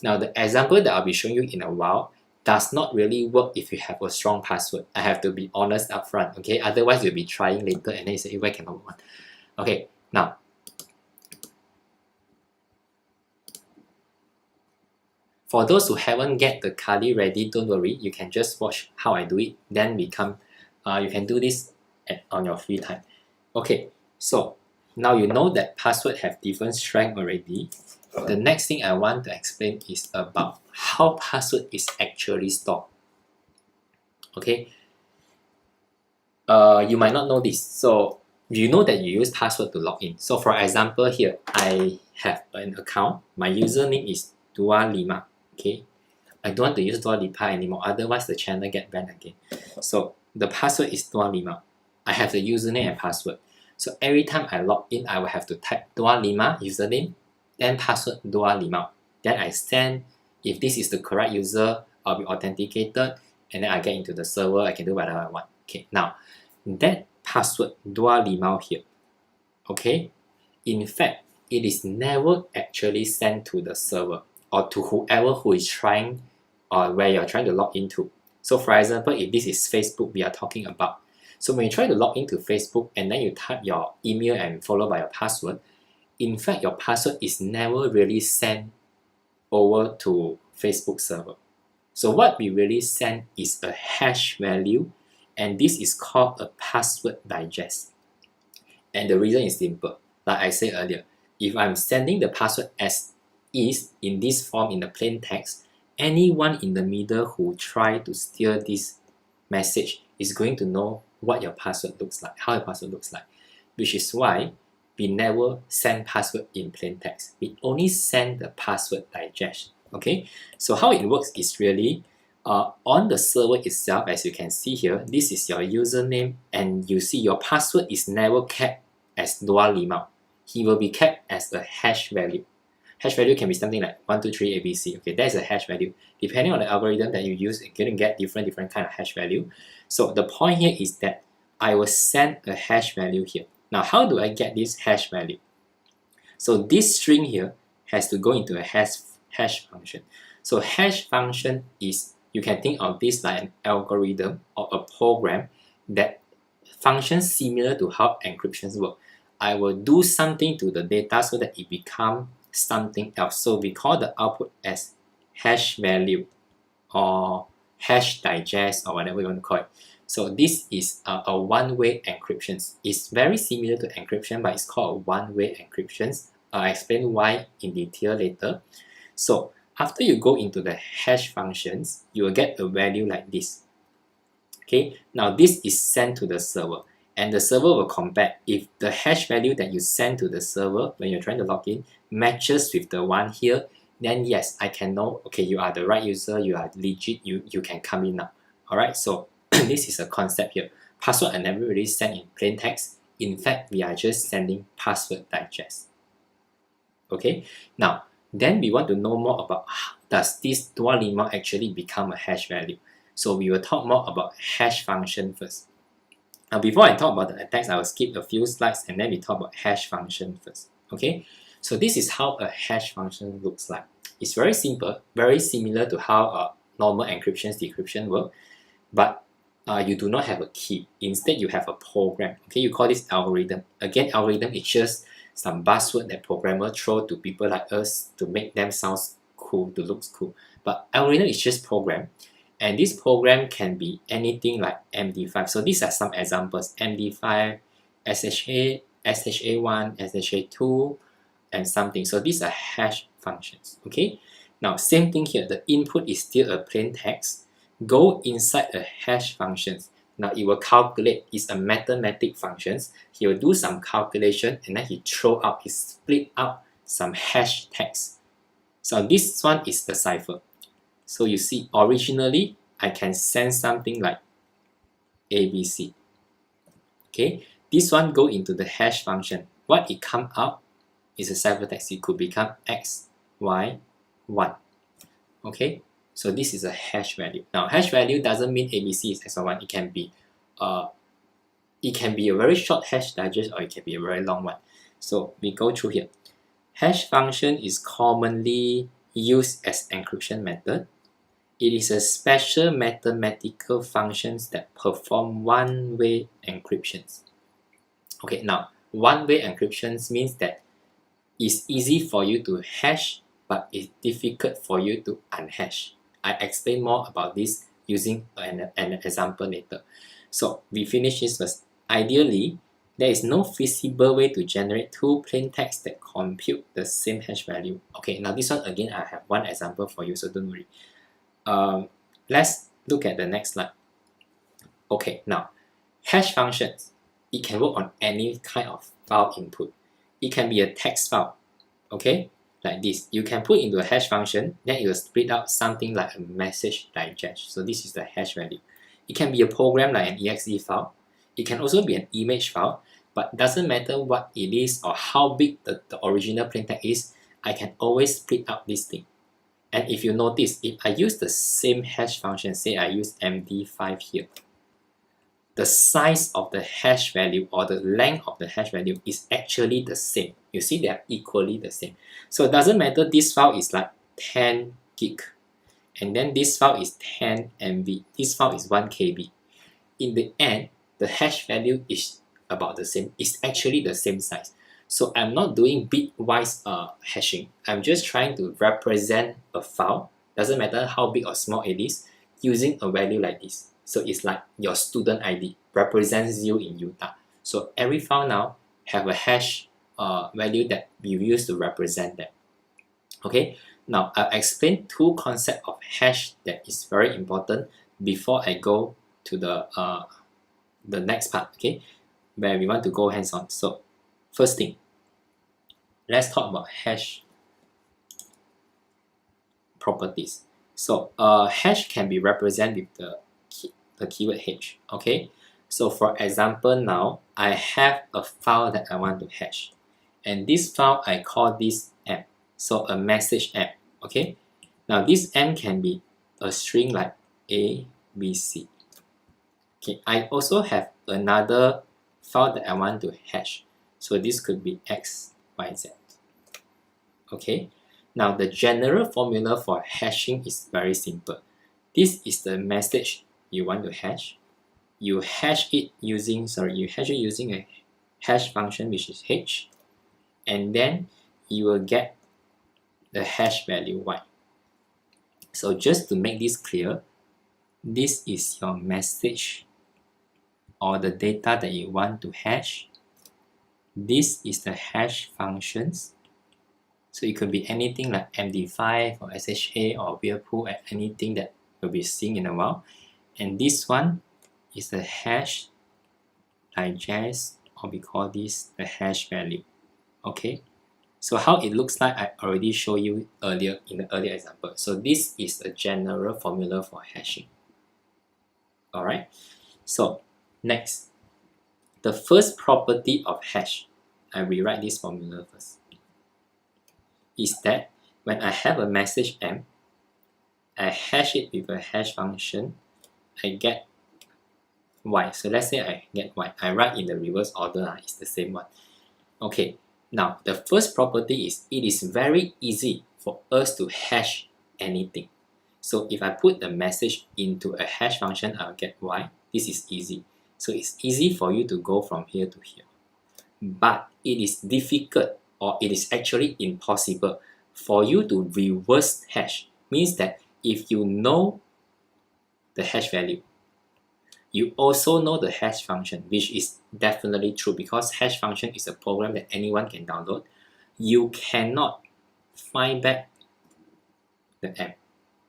Now the example that I'll be showing you in a while does not really work if you have a strong password. I have to be honest upfront, okay? Otherwise you'll be trying later and then you say, why cannot work? Okay, now for those who haven't get the Kali ready, don't worry, you can just watch how I do it, then you can do this on your free time. Okay, so now you know that password have different strength already. The next thing I want to explain is about how password is actually stored. Okay, you might not know this. So you know that you use password to log in. So for example here, I have an account. My username is Dua Lima. Okay, I don't want to use Dua Lipa anymore. Otherwise the channel get banned again. So the password is Dua Lima. I have the username and password. So every time I log in, I will have to type Dua Lima username, then password Dua Lima. Then I send, if this is the correct user, I'll be authenticated, and then I get into the server, I can do whatever I want. Okay, now that password Dua Lima here, okay, in fact, it is never actually sent to the server or to whoever who is trying or where you're trying to log into. So for example, if this is Facebook we are talking about, so when you try to log into Facebook and then you type your email and followed by your password, in fact your password is never really sent over to Facebook server. So what we really send is a hash value, and this is called a password digest. And the reason is simple. Like I said earlier, if I'm sending the password as is in this form in the plain text, anyone in the middle who try to steal this message is going to know what your password looks like, how your password looks like, which is why we never send password in plain text. We only send the password digest. Okay, so how it works is really on the server itself, as you can see here, this is your username, and you see your password is never kept as Dua Lima. He will be kept as a hash value. Hash value can be something like 123 ABC. Okay, that's a hash value. Depending on the algorithm that you use, you're going to get different kind of hash value. So the point here is that I will send a hash value here. Now, how do I get this hash value? So this string here has to go into a hash function. So hash function is, you can think of this like an algorithm or a program that functions similar to how encryptions work. I will do something to the data so that it becomes something else. So we call the output as hash value or hash digest or whatever you want to call it. So this is a one-way encryption. It's very similar to encryption, but it's called a one-way encryption. I'll explain why in detail later. So after you go into the hash functions, you will get a value like this. Okay, now this is sent to the server, and the server will compare if the hash value that you send to the server when you're trying to log in matches with the one here, then yes, I can know, okay, you are the right user, you are legit, you can come in now. Alright, so this is a concept here. Password are never really sent in plain text. In fact, we are just sending password digest. Okay, now then we want to know more about how does this Dua Lima actually become a hash value. So we will talk more about hash function first. Now before I talk about the attacks, I will skip a few slides and then we talk about hash function first. Okay, so this is how a hash function looks like. It's very simple, very similar to how normal encryption, decryption work, but you do not have a key. Instead, you have a program. Okay, you call this algorithm. Again, algorithm is just some buzzword that programmers throw to people like us to make them sound cool, to look cool. But algorithm is just program, and this program can be anything like MD5. So these are some examples: MD5, SHA, SHA1, SHA2, and something. So these are hash functions. Okay. Now same thing here. The input is still a plain text. Go inside a hash functions. Now it will calculate. It's a mathematic functions. He will do some calculation and then he throw out, he split out some hash text. So this one is the cipher. So you see, originally I can send something like ABC. Okay, this one go into the hash function. What it come out is a ciphertext. It could become X, Y, 1. Okay. So this is a hash value. Now hash value doesn't mean ABC is X or 1. It can be it can be a very short hash digest or it can be a very long one. So we go through here. Hash function is commonly used as encryption method. It is a special mathematical functions that perform one-way encryptions. Okay, now one-way encryptions means that it's easy for you to hash, but it's difficult for you to unhash. I explain more about this using an example later. So we finish this first. Ideally, there is no feasible way to generate two plain text that compute the same hash value. Okay, now this one again, I have one example for you, so don't worry. Let's look at the next slide. Okay, now hash functions, it can work on any kind of file input. It can be a text file, okay, like this. You can put into a hash function, then it will spit out something like a message digest. So this is the hash value. It can be a program like an exe file. It can also be an image file, but doesn't matter what it is or how big the original plain text is, I can always split out this thing. And if you notice, if I use the same hash function, say I use MD5 here, the size of the hash value or the length of the hash value is actually the same. You see, they are equally the same. So it doesn't matter, this file is like 10 gig, and then this file is 10 MB, this file is 1 KB. In the end, the hash value is about the same. It's actually the same size. So I'm not doing bitwise hashing. I'm just trying to represent a file, doesn't matter how big or small it is, using a value like this. So it's like your student ID represents you in Utah. So every file now have a hash value that you use to represent them. Okay, now I'll explain two concepts of hash that is very important before I go to the next part, okay, where we want to go hands-on. So first thing, let's talk about hash properties. So hash can be represented with the keyword h, okay. So for example, now I have a file that I want to hash, and this file I call this m, so a message m, okay. Now this m can be a string like a, b, c. Okay, I also have another file that I want to hash, so this could be x, y, z. Okay, now the general formula for hashing is very simple. This is the message you want to hash. You hash it using a hash function which is h, and then you will get the hash value y. So just to make this clear, this is your message or the data that you want to hash. This is the hash functions. So it could be anything like MD5 or SHA or Whirlpool, and anything that you'll be seeing in a while. And this one is the hash digest, or we call this the hash value. Okay, so how it looks like, I already showed you earlier in the earlier example. So this is a general formula for hashing. Alright, so next, the first property of hash, I rewrite this formula first, is that when I have a message m, I hash it with a hash function, I get y. So let's say I get y. I write in the reverse order, it's the same one. Okay, now the first property is it is very easy for us to hash anything. So if I put the message into a hash function, I'll get y. This is easy. So it's easy for you to go from here to here. But it is difficult, or it is actually impossible for you to reverse hash. Means that if you know the hash value, you also know the hash function, which is definitely true because hash function is a program that anyone can download. You cannot find back the m.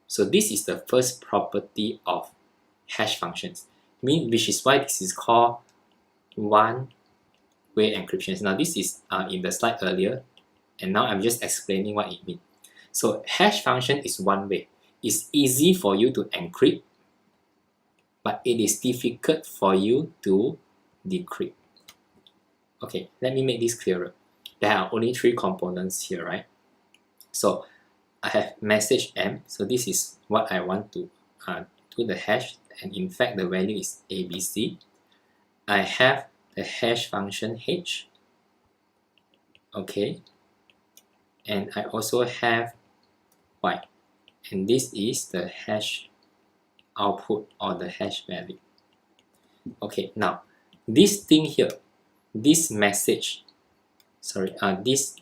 So this is the first property of hash functions, which is why this is called one-way encryption. Now this is in the slide earlier, and now I'm just explaining what it means. So hash function is one way. It's easy for you to encrypt, but it is difficult for you to decrypt. Okay, let me make this clearer. There are only three components here, right? So I have message m, so this is what I want to do the hash, and in fact the value is ABC. I have the hash function h, okay, and I also have y, and this is the hash output or the hash value. Okay, now this thing here, this message, this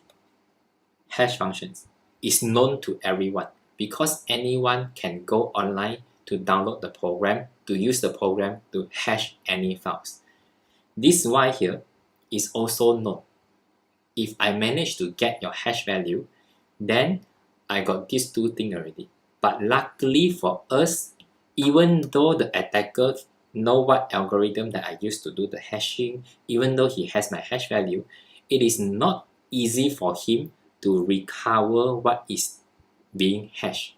hash functions is known to everyone because anyone can go online to download the program, to use the program to hash any files. This y here is also known. If I manage to get your hash value, then I got these two things already. But luckily for us, even though the attacker know what algorithm that I use to do the hashing, even though he has my hash value, it is not easy for him to recover what is being hashed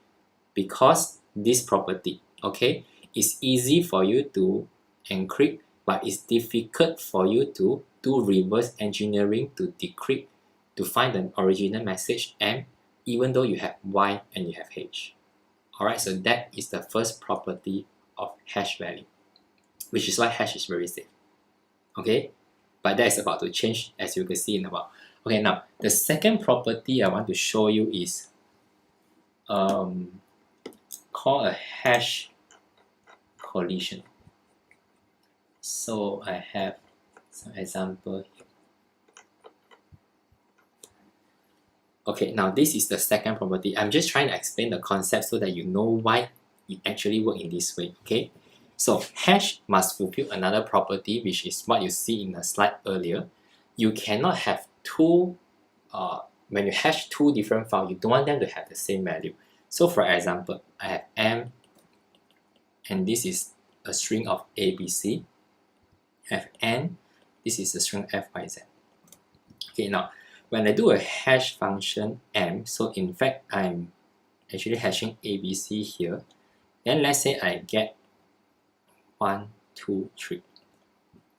because this property, okay, it's easy for you to encrypt, but it's difficult for you to do reverse engineering to decrypt to find the original message, and even though you have y and you have h. Alright, so that is the first property of hash value, which is why hash is very safe. Okay, but that is about to change, as you can see in a while. Okay, now the second property I want to show you is called a hash collision. So I have some example here. Okay, now this is the second property. I'm just trying to explain the concept so that you know why it actually works in this way. Okay, so hash must fulfill another property, which is what you see in the slide earlier. You cannot have two, when you hash two different files, you don't want them to have the same value. So for example, I have m, and this is a string of ABC. I have n, this is a string fyz. Okay, now when I do a hash function m, so in fact I'm actually hashing ABC here. Then let's say I get 1, 2, 3.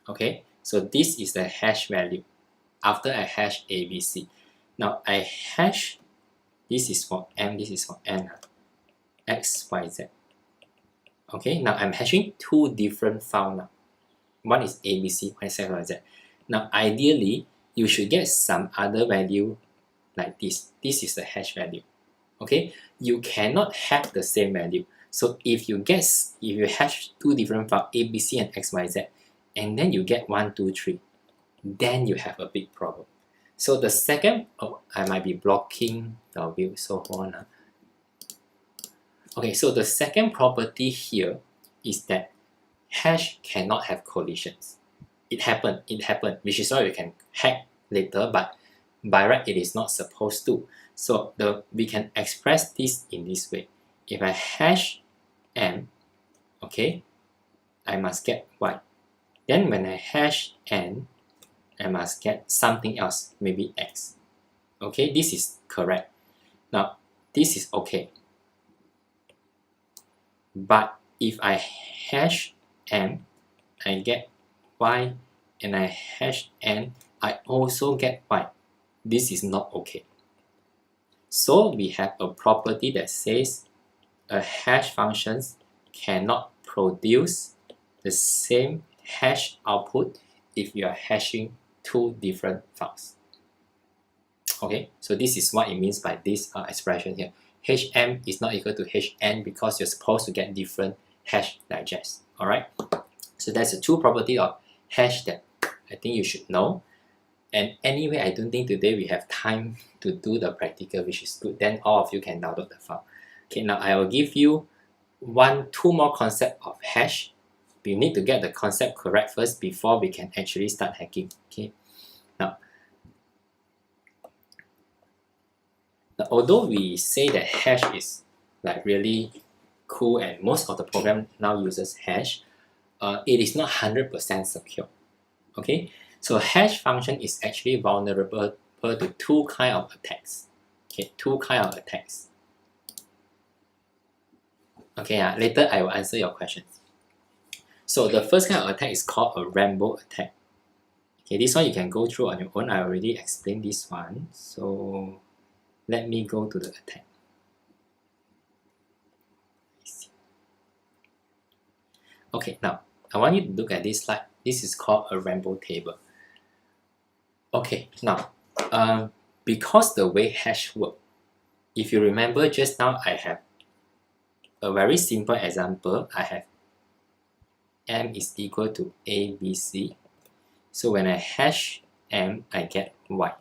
Okay, so this is the hash value after I hash ABC. Now I hash, this is for m, this is for n, x, y, z. Okay, now I'm hashing two different files now. One is ABC, one is x, y, z. Now ideally, you should get some other value like this. This is the hash value. Okay, you cannot have the same value. So if you hash two different files, ABC and XYZ, and then you get 1, 2, 3, then you have a big problem. So the second, I might be blocking the view, so hold on. Okay, so the second property here is that hash cannot have collisions. It happened, which is why we can hack later, but by right it is not supposed to. So we can express this in this way. If I hash m, okay, I must get y. Then when I hash n, I must get something else, maybe x. Okay, this is correct. Now, this is okay. But if I hash m, I get y, and I hash n, I also get y. This is not okay. So we have a property that says a hash function cannot produce the same hash output if you are hashing two different files. Okay, so this is what it means by this expression here. hm is not equal to hn because you're supposed to get different hash digests. Alright, so that's the two property of hash that I think you should know. And anyway, I don't think today we have time to do the practical, which is good. Then all of you can download the file. Okay, now I will give you two more concepts of hash. We need to get the concept correct first before we can actually start hacking. Okay, now although we say that hash is like really cool and most of the program now uses hash, it is not 100% secure. Okay, so hash function is actually vulnerable to two kinds of attacks. Okay, two kinds of attacks. Okay, later I will answer your questions. So the first kind of attack is called a rainbow attack. Okay, this one you can go through on your own. I already explained this one. So let me go to the attack. Okay, now I want you to look at this slide. This is called a rainbow table. Okay, now because the way hash work, if you remember just now, I have a very simple example. I have m is equal to ABC. So when I hash m, I get y.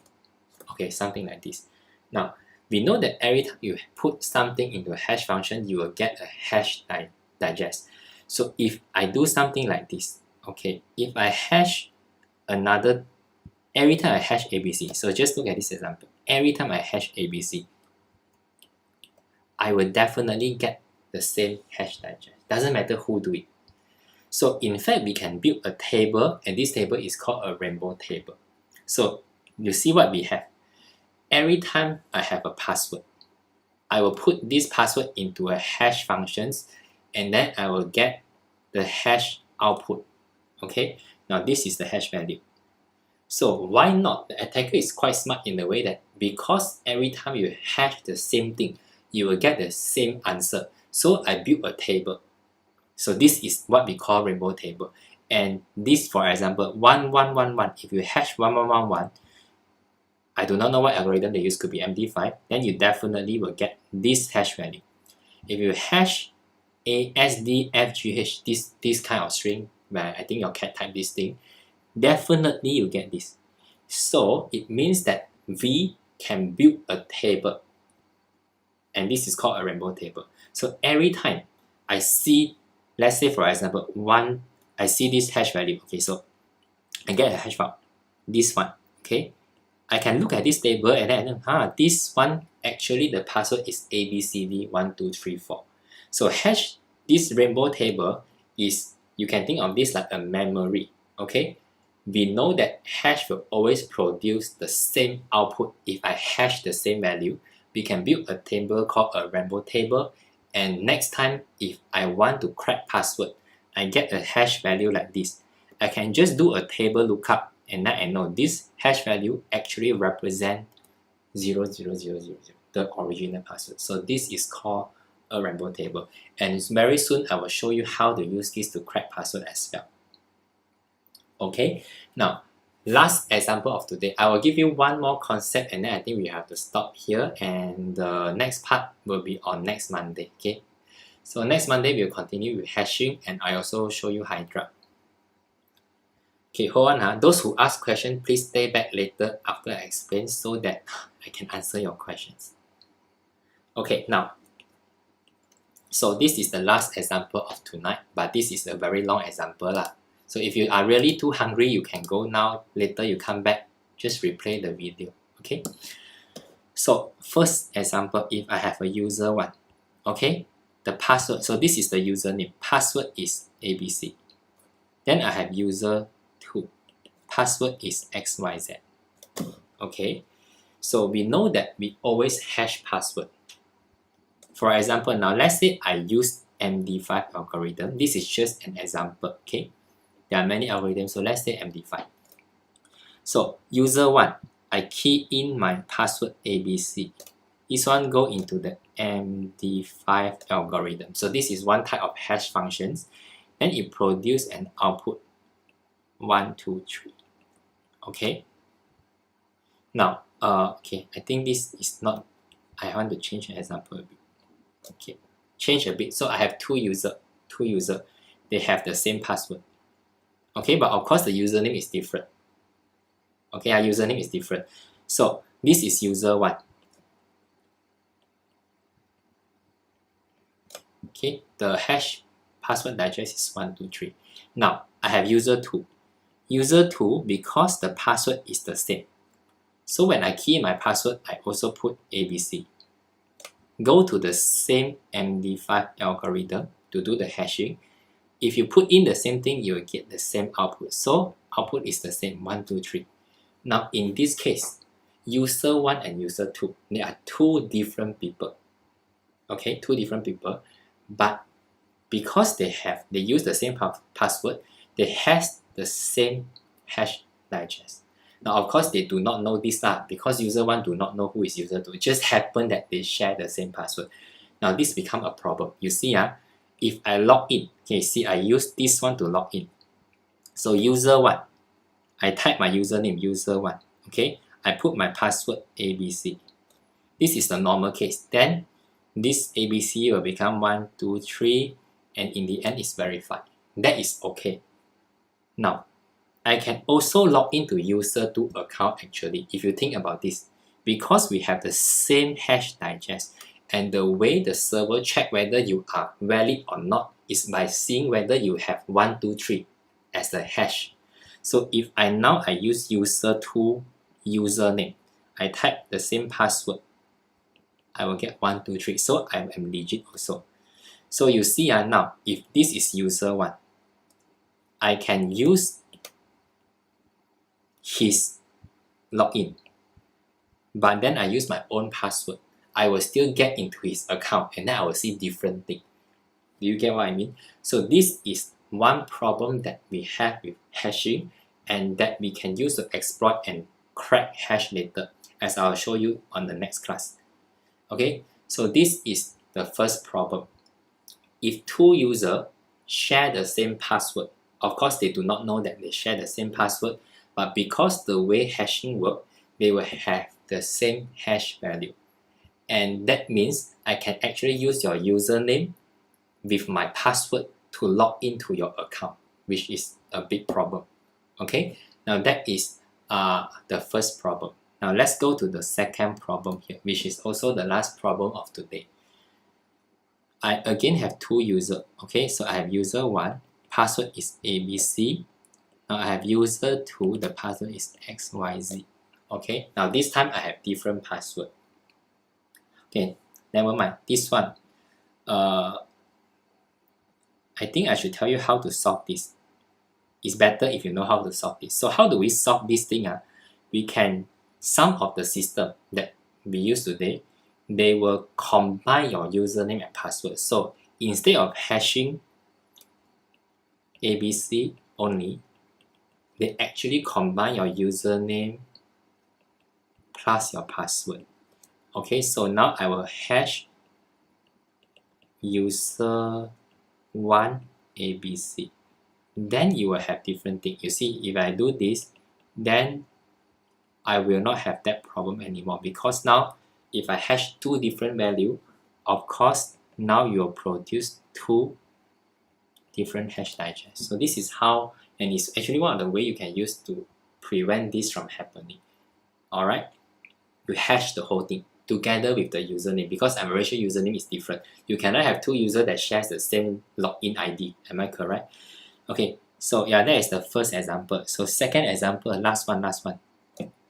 Okay, something like this. Now, we know that every time you put something into a hash function, you will get a hash digest. So if I do something like this, okay, if I hash another, every time I hash ABC, so just look at this example. Every time I hash ABC, I will definitely get the same hash digest. Doesn't matter who do it. So in fact, we can build a table, and this table is called a rainbow table. So you see what we have. Every time I have a password, I will put this password into a hash functions, and then I will get the hash output. Okay, now this is the hash value. So why not? The attacker is quite smart in the way that because every time you hash the same thing, you will get the same answer. So I built a table. So this is what we call rainbow table. And this, for example, 1111. If you hash 1111, I do not know what algorithm they use, could be MD5, then you definitely will get this hash value. If you hash ASDFGH, this kind of string, where I think your cat typed this thing, definitely you get this. So it means that we can build a table, and this is called a rainbow table. So every time I see, let's say for example, I see this hash value, okay, so I get a hash file, this one, okay, I can look at this table and then this one actually the password is ABCD1234. So hash, this rainbow table is, you can think of this like a memory, okay. We know that hash will always produce the same output. If I hash the same value, we can build a table called a rainbow table, and next time if I want to crack password, I get a hash value like this. I can just do a table lookup, and then I know this hash value actually represent 00000, the original password. So this is called a rainbow table, and very soon I will show you how to use this to crack password as well. Okay, now last example of today, I will give you one more concept, and then I think we have to stop here, and the next part will be on next Monday. Okay, so next Monday we'll continue with hashing, and I also show you Hydra. Okay, hold on. Those who ask questions, please stay back later after I explain so that I can answer your questions. Okay, now, so this is the last example of tonight, but this is a very long example lah. So if you are really too hungry, you can go now. Later you come back, just replay the video. Okay. So first example, if I have a user 1, okay, the password. So this is the username. Password is ABC. Then I have user 2. Password is XYZ. Okay. So we know that we always hash password. For example, now let's say I use MD5 algorithm. This is just an example. Okay. There are many algorithms, so let's say MD5. So user 1, I key in my password ABC. This one go into the MD5 algorithm. So this is one type of hash functions, and it produce an output 1, 2, 3. Okay. Now, okay, I think this is not. I want to change an example a bit. Okay, change a bit. So I have two user. They have the same password. Okay, but of course the username is different. Okay, our username is different. So this is user 1. Okay, the hash password digest is 1, 2, 3. Now I have user 2. User 2, because the password is the same. So when I key in my password, I also put ABC. Go to the same MD5 algorithm to do the hashing. If you put in the same thing, you will get the same output. So output is the same, 1, 2, 3. Now in this case, user 1 and user 2, they are two different people. Okay, two different people. But because they use the same password, they have the same hash digest. Now of course they do not know this because user 1 do not know who is user 2. It just happened that they share the same password. Now this become a problem. You see, if I log in, okay, see I use this one to log in. So user1, I type my username user1. Okay, I put my password ABC. This is the normal case. Then this ABC will become 1, 2, 3, and in the end it's verified. That is okay. Now, I can also log into user2 account actually, if you think about this. Because we have the same hash digest, and the way the server check whether you are valid or not is by seeing whether you have 1, 2, 3 as the hash. So if I use user2 username, I type the same password, I will get 1, 2, 3. So I am legit also. So you see now, if this is user1, I can use his login, but then I use my own password. I will still get into his account, and then I will see different thing. Do you get what I mean? So this is one problem that we have with hashing, and that we can use to exploit and crack hash later, as I'll show you on the next class. Okay, so this is the first problem. If two users share the same password, of course they do not know that they share the same password, but because the way hashing works, they will have the same hash value. And that means I can actually use your username with my password to log into your account, which is a big problem. Okay, now that is the first problem. Now let's go to the second problem here, which is also the last problem of today. I again have two users. Okay, so I have user 1, password is ABC. Now I have user 2, the password is XYZ. Okay, now this time I have different password. Okay, never mind. This one, I think I should tell you how to solve this. It's better if you know how to solve this. So how do we solve this thing? We can, some of the system that we use today, they will combine your username and password. So instead of hashing ABC only, they actually combine your username plus your password. Okay, so now I will hash user 1 ABC. Then you will have different things. You see, if I do this, then I will not have that problem anymore, because now if I hash two different values, of course now you will produce two different hash digests. So this is how, and it's actually one of the ways you can use to prevent this from happening. Alright, you hash the whole thing together with the username, because I'm very sure username is different. You cannot have two users that shares the same login ID. Am I correct? Okay, so yeah, that is the first example. So second example, last one.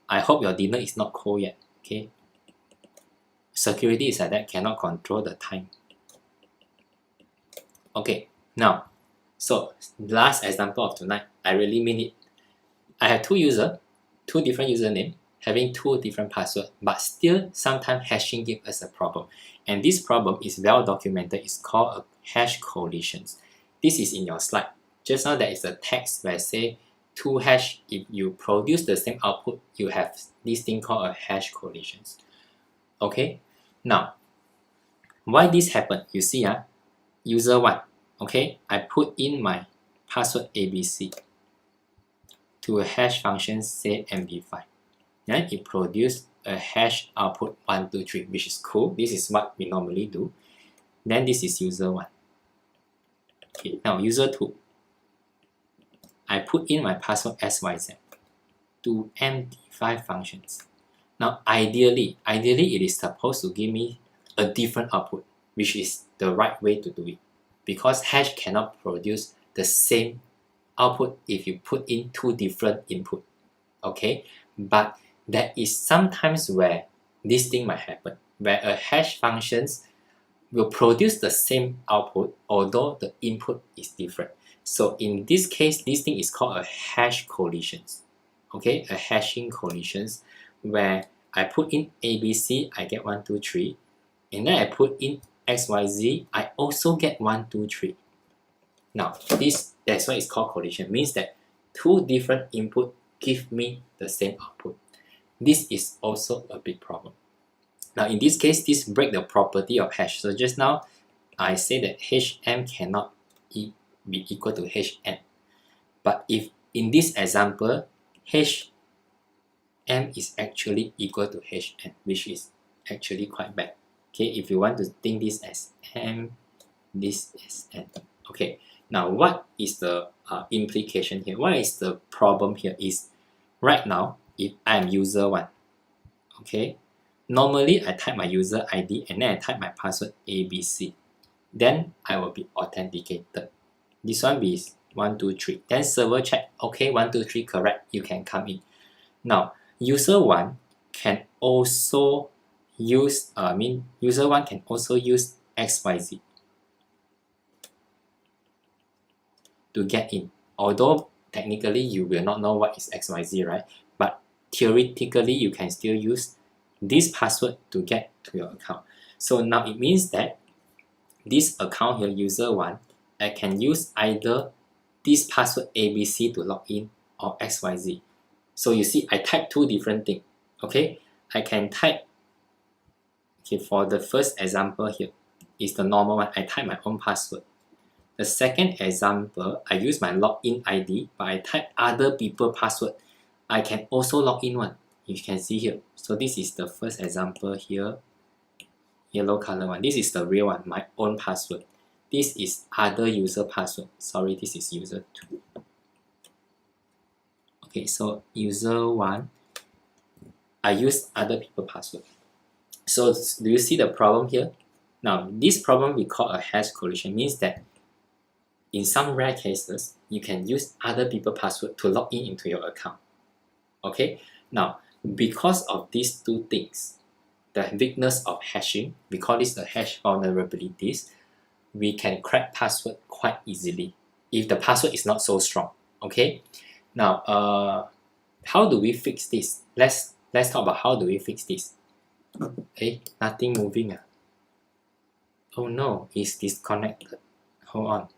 I hope your dinner is not cold yet. Okay, security is like that, cannot control the time. Okay, now, so last example of tonight, I really mean it. I have two users, two different usernames, having two different passwords, but still sometimes hashing gives us a problem. And this problem is well documented. It's called a hash collisions. This is in your slide. Just now there is a text where say two hash, if you produce the same output, you have this thing called a hash collisions. Okay, now why this happen? You see, user 1, okay, I put in my password ABC to a hash function say MD5. Then it produced a hash output 1, 2, 3, which is cool. This is what we normally do. Then this is user 1. Okay, now user 2, I put in my password SYZ to MD5 functions. Now ideally it is supposed to give me a different output, which is the right way to do it, because hash cannot produce the same output if you put in two different input. Okay, but there is sometimes where this thing might happen, where a hash functions will produce the same output although the input is different. So in this case, this thing is called a hash collisions. Okay, a hashing collisions, where I put in ABC, I get 1, 2, 3, and then I put in XYZ, I also get 1, 2, 3. Now that's why it's called collision. Means that two different input give me the same output. This is also a big problem. Now in this case, this break the property of hash. So just now I say that HM cannot be equal to HN. But if in this example, HM is actually equal to HN, which is actually quite bad. Okay, if you want to think this as M, this is N. Okay, now what is the implication here? What is the problem here is, right now, if I'm user 1, okay, normally I type my user ID and then I type my password ABC. Then I will be authenticated. This one be 1, 2, 3. Then server check, okay, 1, 2, 3 correct, you can come in. Now, user 1 can also use, user 1 can also use XYZ to get in. Although technically you will not know what is XYZ, right? But theoretically you can still use this password to get to your account. So now it means that this account here, user 1, I can use either this password ABC to log in or XYZ. So you see, I type two different things. Okay, I can type, okay, for the first example here is the normal one. I type my own password. The second example, I use my login ID, but I type other people password. I can also log in one. You can see here. So this is the first example here, yellow color one. This is the real one, my own password. This is other user password. Sorry, this is user 2. Okay, so user 1, I use other people password. So do you see the problem here? Now, this problem we call a hash collision, means that in some rare cases, you can use other people password to log in into your account. Okay, now because of these two things, the weakness of hashing, we call this the hash vulnerabilities, we can crack password quite easily if the password is not so strong. Okay, now how do we fix this? Let's talk about how do we fix this. Okay, nothing moving. Oh no, it's disconnected. Hold on.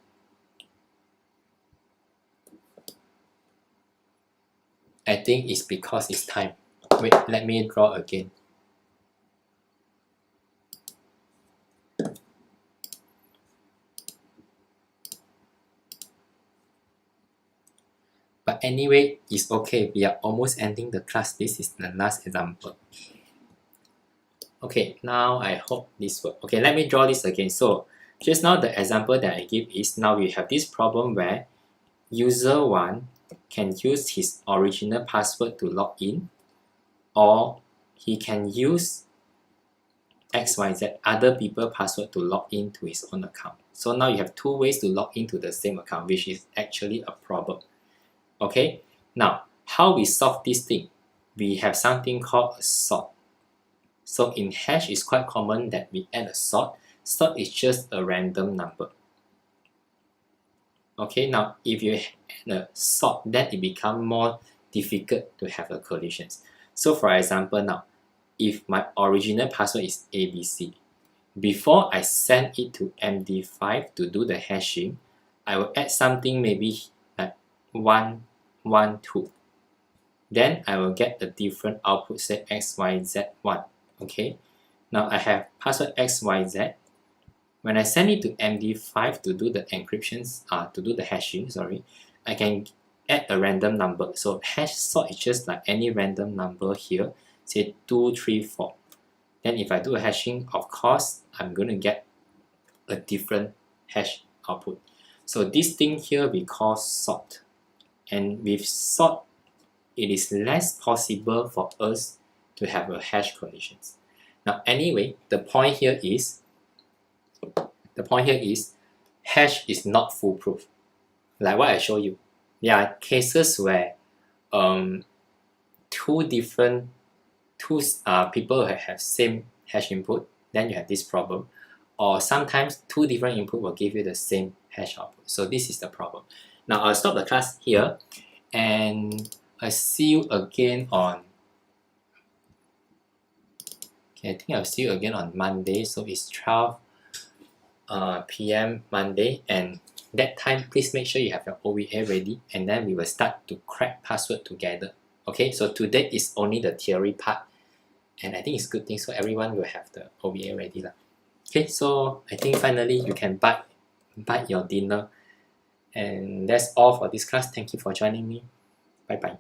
I think it's because it's time. Wait, let me draw again. But anyway, it's okay. We are almost ending the class. This is the last example. Okay, now I hope this works. Okay, let me draw this again. So just now the example that I give is, now we have this problem where user 1 can use his original password to log in, or he can use XYZ other people password to log into his own account. So now you have two ways to log into the same account, which is actually a problem. Okay, now how we solve this thing? We have something called a sort. So in hash, it's quite common that we add a sort. Sort is just a random number. Okay, now if you add a sort, then it becomes more difficult to have a collisions. So for example, now if my original password is ABC, before I send it to MD5 to do the hashing, I will add something maybe like 1, 1, 2. Then I will get a different output, say XYZ1. Okay, now I have password XYZ. When I send it to MD5 to do the encryptions, to do the hashing, sorry, I can add a random number. So hash sort is just like any random number here, say 2, 3, 4. Then if I do a hashing, of course, I'm going to get a different hash output. So this thing here we call sort. And with sort, it is less possible for us to have a hash collisions. Now anyway, the point here is hash is not foolproof. Like what I show you, there are cases where two people have same hash input, then you have this problem. Or sometimes two different input will give you the same hash output. So this is the problem. Now I'll stop the class here, and I'll see you again on, okay, I think I'll see you again on Monday. So it's 12 p.m. Monday, and that time please make sure you have your OVA ready, and then we will start to crack password together. Okay, so today is only the theory part, and I think it's a good thing, so everyone will have the OVA ready lah. Okay, so I think finally you can bite your dinner And that's all for this class. Thank you for joining me. Bye bye.